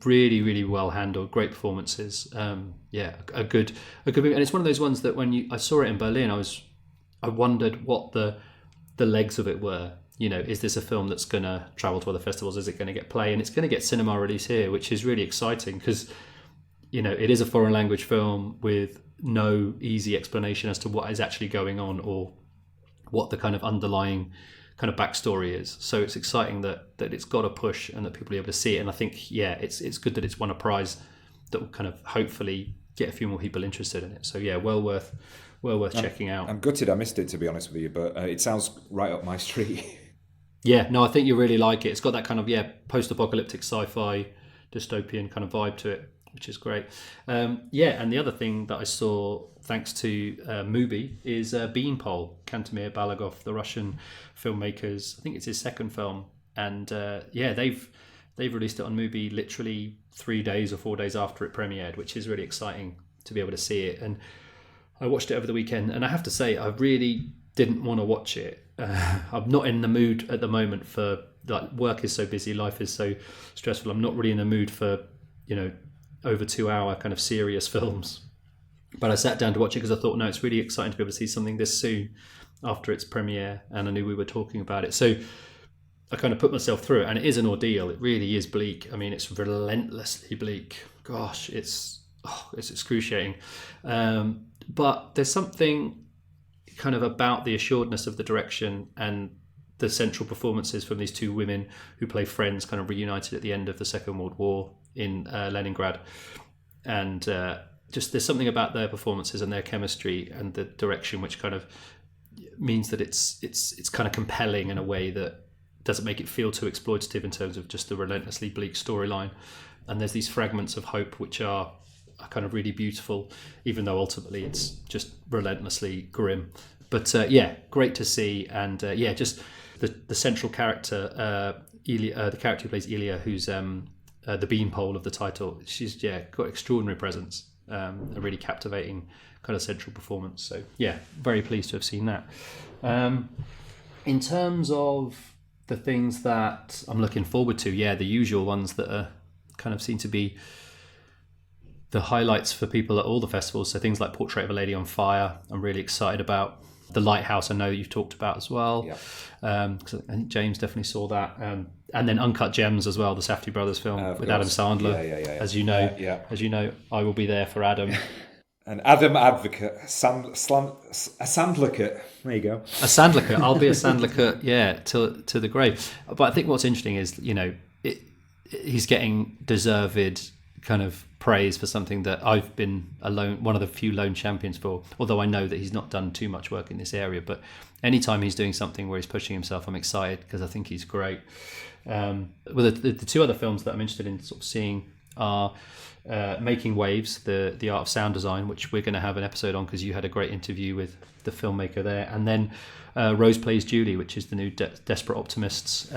really, really well handled, great performances. A good movie, and it's one of those ones that when I saw it in Berlin, I wondered what the legs of it were. Is this a film that's going to travel to other festivals? Is it going to get play? And it's going to get cinema release here, which is really exciting because it is a foreign language film with no easy explanation as to what is actually going on or what the kind of underlying kind of backstory is. So it's exciting that it's got a push and that people are able to see it. And I think, it's good that it's won a prize that will kind of hopefully get a few more people interested in it. So well worth checking out. I'm gutted I missed it, to be honest with you, but it sounds right up my street. Yeah, no, I think you really like it. It's got that kind of post-apocalyptic sci-fi dystopian kind of vibe to it, which is great. And the other thing that I saw thanks to Mubi is Beanpole, Kantemir Balagov, the Russian filmmakers. I think it's his second film, and they've released it on Mubi literally 3 days or 4 days after it premiered, which is really exciting to be able to see it. And I watched it over the weekend, and I have to say I really didn't want to watch it. I'm not in the mood at the moment for, like, work is so busy, life is so stressful. I'm not really in the mood for over 2 hour kind of serious films. But I sat down to watch it because I thought, no, it's really exciting to be able to see something this soon after its premiere, and I knew we were talking about it. So I kind of put myself through it, and it is an ordeal. It really is bleak. I mean, it's relentlessly bleak. Gosh, it's excruciating. But there's something kind of about the assuredness of the direction and the central performances from these two women who play friends, kind of reunited at the end of the Second World War in Leningrad. And just there's something about their performances and their chemistry and the direction which kind of means that it's kind of compelling in a way that doesn't make it feel too exploitative in terms of just the relentlessly bleak storyline. And there's these fragments of hope which are kind of really beautiful, even though ultimately it's just relentlessly grim. But great to see. And just the central character, Ilya, the character who plays Ilya, who's the beanpole of the title, she's got extraordinary presence, a really captivating kind of central performance. So very pleased to have seen that. In terms of the things that I'm looking forward to, the usual ones that are kind of seem to be the highlights for people at all the festivals. So things like Portrait of a Lady on Fire, I'm really excited about. The Lighthouse, I know you've talked about as well. Because I think James definitely saw that. And then Uncut Gems as well, the Safdie brothers film with Adam Sandler. As you know, I will be there for Adam. An Adam advocate, a Sandlicate. There you go. A Sandlicate. I'll be a Sandlicate, to the grave. But I think what's interesting is, he's getting deserved kind of praise for something that I've been one of the few lone champions for, although I know that he's not done too much work in this area. But anytime he's doing something where he's pushing himself, I'm excited because I think he's great. The two other films that I'm interested in sort of seeing are Making Waves, the art of sound design, which we're going to have an episode on because you had a great interview with the filmmaker there, and then Rose Plays Julie, which is the new Desperate Optimists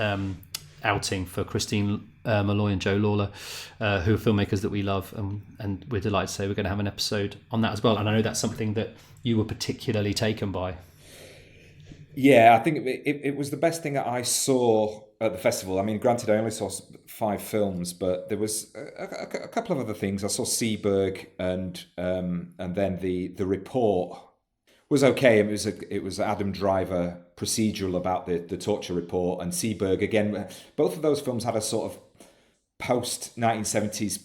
outing for Christine Malloy and Joe Lawler, who are filmmakers that we love, and we're delighted to say we're going to have an episode on that as well. And I know that's something that you were particularly taken by. Yeah, I think it was the best thing that I saw at the festival. I mean, granted, I only saw 5 films, but there was a couple of other things. I saw Seberg, and then the report was okay. It was Adam Driver procedural about the torture report, and Seberg again. Both of those films had a sort of post 1970s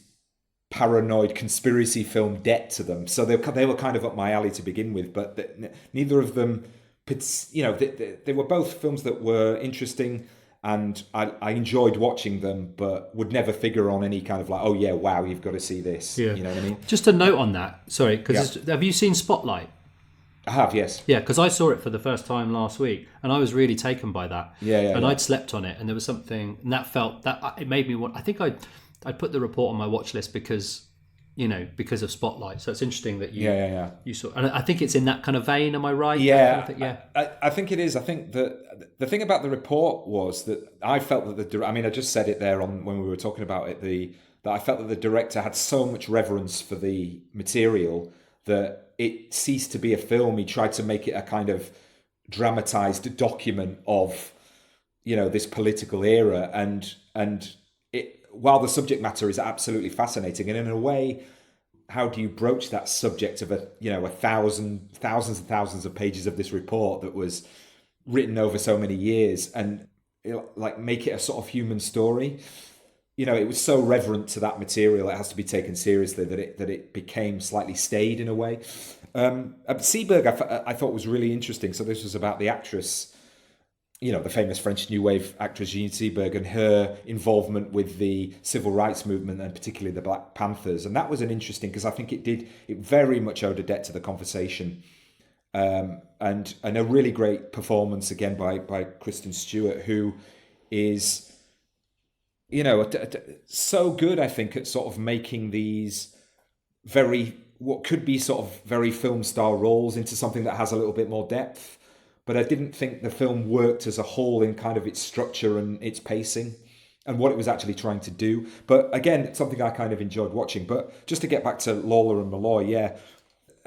paranoid conspiracy film debt to them, so they were kind of up my alley to begin with. But neither of them, they were both films that were interesting, and I enjoyed watching them, but would never figure on any kind of like, oh yeah, wow, you've got to see this. You know what I mean? Just a note on that. Sorry, because have you seen Spotlight? I have, yes. Yeah, because I saw it for the first time last week, and I was really taken by that. And I'd slept on it, and there was something, and that felt that it made me want. I think I put the report on my watch list because of Spotlight. So it's interesting that you saw, and I think it's in that kind of vein. Am I right? I think it is. I think that the thing about the report was that I felt that I just said it there when we were talking about it. That I felt that the director had so much reverence for the material that it ceased to be a film. He tried to make it a kind of dramatized document of, this political era, and it, while the subject matter is absolutely fascinating, and in a way, how do you broach that subject of thousands and thousands of pages of this report that was written over so many years, and make it a sort of human story? it was so reverent to that material, it has to be taken seriously, that it became slightly staid in a way. Seberg, I thought was really interesting. So this was about the actress, the famous French New Wave actress Jeanne Seberg, and her involvement with the civil rights movement, and particularly the Black Panthers. And that was an interesting, because I think it very much owed a debt to the conversation. And a really great performance again by Kristen Stewart, who is, so good, I think, at sort of making these what could be sort of very film style roles into something that has a little bit more depth. But I didn't think the film worked as a whole in kind of its structure and its pacing and what it was actually trying to do. But again, it's something I kind of enjoyed watching. But just to get back to Lawler and Malloy, yeah,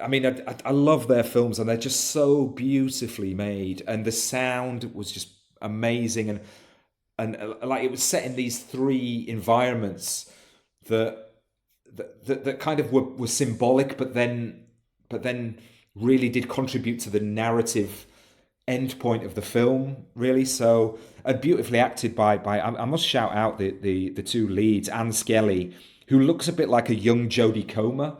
I mean, I love their films, and they're just so beautifully made, and the sound was just amazing, and like it was set in these three environments that kind of were symbolic, but then really did contribute to the narrative end point of the film, really. So, and beautifully acted by I must shout out the two leads, Anne Skelly, who looks a bit like a young Jodie Comer,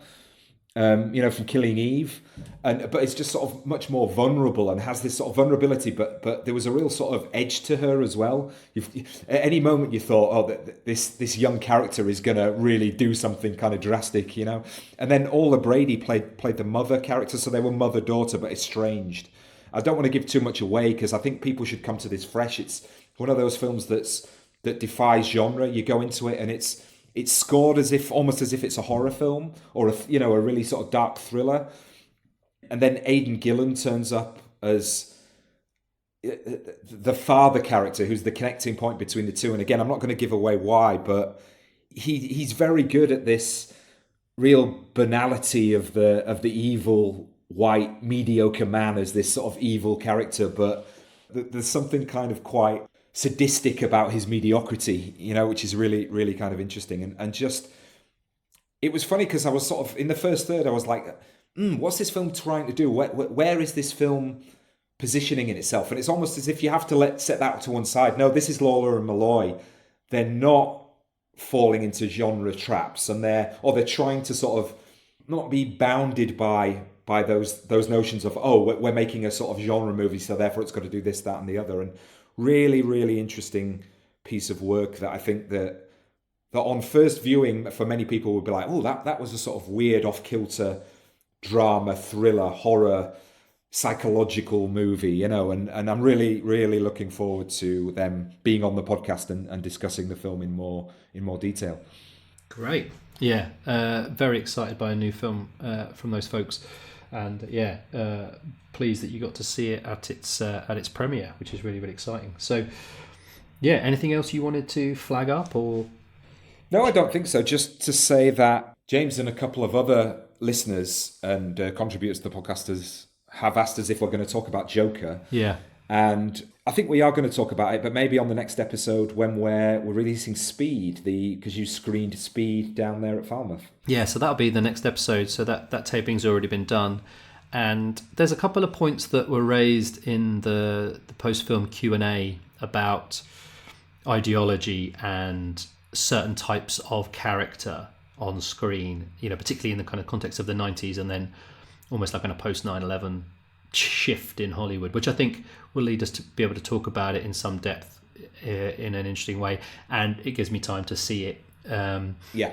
from Killing Eve, but it's just sort of much more vulnerable and has this sort of vulnerability, but there was a real sort of edge to her as well. At any moment you thought, this young character is going to really do something kind of drastic, And then Orla Brady played the mother character, so they were mother-daughter but estranged. I don't want to give too much away because I think people should come to this fresh. It's one of those films that defies genre. You go into it and it's scored almost as if it's a horror film or a really sort of dark thriller. And then Aidan Gillen turns up as the father character, who's the connecting point between the two. And again, I'm not going to give away why, but he's very good at this real banality of the evil white mediocre man as this sort of evil character, but there's something kind of quite sadistic about his mediocrity, which is really, really kind of interesting. And just, it was funny because I was sort of, in the first third, I was like, what's this film trying to do? Where is this film positioning in itself? And it's almost as if you have to set that to one side. No, this is Lawler and Malloy. They're not falling into genre traps, and they're trying to sort of not be bounded by those notions of, we're making a sort of genre movie, so therefore it's got to do this, that, and the other. And really, really interesting piece of work that I think that on first viewing, for many people would be like, that was a sort of weird, off-kilter drama, thriller, horror, psychological movie, and I'm really, really looking forward to them being on the podcast and discussing the film in more detail. Great. Yeah, very excited by a new film from those folks. And pleased that you got to see it at its premiere, which is really, really exciting. So, anything else you wanted to flag up, or? No, I don't think so. Just to say that James and a couple of other listeners and contributors to the podcasters have asked us if we're going to talk about Joker. Yeah. And I think we are going to talk about it, but maybe on the next episode when we're releasing Speed, because you screened Speed down there at Falmouth. Yeah, so that'll be the next episode. So that taping's already been done. And there's a couple of points that were raised in the post-film Q&A about ideology and certain types of character on screen, particularly in the kind of context of the 90s and then almost like on a post 9/11 shift in Hollywood, which I think will lead us to be able to talk about it in some depth in an interesting way, and it gives me time to see it.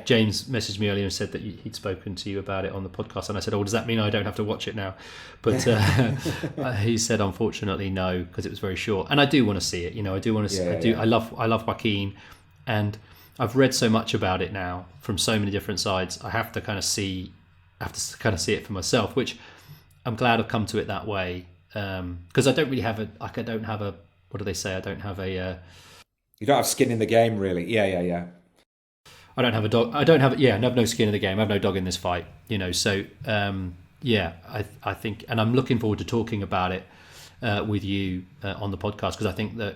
James messaged me earlier and said that he'd spoken to you about it on the podcast, and I said, does that mean I don't have to watch it now? But he said unfortunately no, because it was very short, and I do want to see it. I do want to see. I love Joaquin, and I've read so much about it now from so many different sides. I have to kind of see it for myself, which I'm glad I've come to it that way, because I don't really have I don't have a, what do they say? I don't have a. You don't have skin in the game, really. Yeah. I don't have a dog. I have no skin in the game. I have no dog in this fight. So I think, and I'm looking forward to talking about it with you on the podcast, because I think that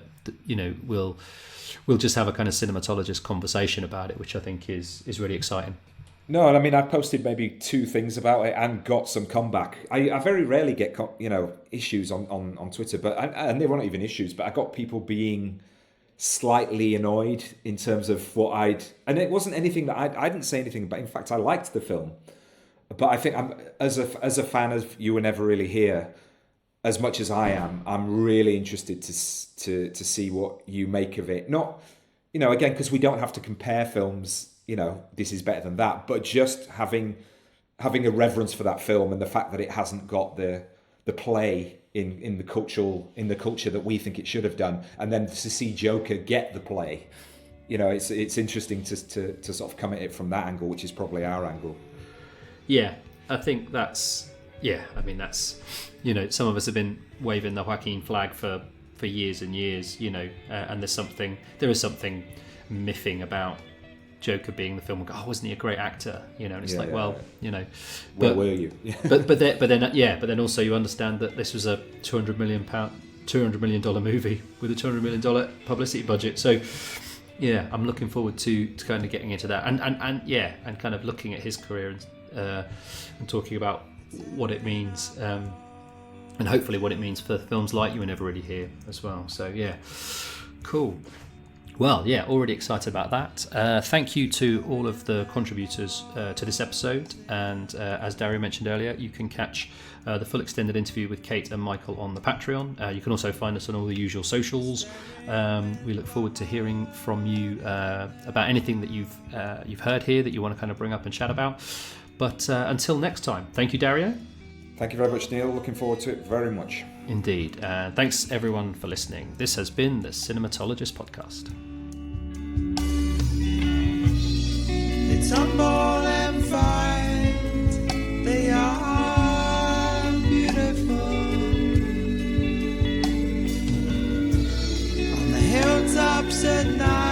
we'll just have a kind of cinematologist conversation about it, which I think is really exciting. No, and I mean, I posted maybe 2 things about it and got some comeback. I very rarely get issues on Twitter, and they were not even issues, but I got people being slightly annoyed in terms of what and it wasn't anything that I didn't say anything about. In fact, I liked the film, but I think as a fan of You Were Never Really Here, as much as I am, I'm really interested to see what you make of it. Not, again, because we don't have to compare films, this is better than that, but just having a reverence for that film and the fact that it hasn't got the play in the culture that we think it should have done, and then to see Joker get the play, it's interesting to sort of come at it from that angle, which is probably our angle. Yeah, I think that's some of us have been waving the Joaquin flag for years and years, and there is something miffing about Joker being the film. Wasn't he a great actor? And it's where were you? but then also you understand that this was a $200 million movie with a $200 million publicity budget. So I'm looking forward to kind of getting into that and kind of looking at his career and talking about what it means, and hopefully what it means for films like You Were Never Really Here as well. So cool. Well, already excited about that. Thank you to all of the contributors to this episode. And as Dario mentioned earlier, you can catch the full extended interview with Kate and Michael on the Patreon. You can also find us on all the usual socials. We look forward to hearing from you about anything that you've heard here that you want to kind of bring up and chat about. But until next time, thank you, Dario. Thank you very much, Neil. Looking forward to it very much. Indeed. Thanks, everyone, for listening. This has been the Cinematologist Podcast. They tumble and fight, they are beautiful. On the hilltops at night.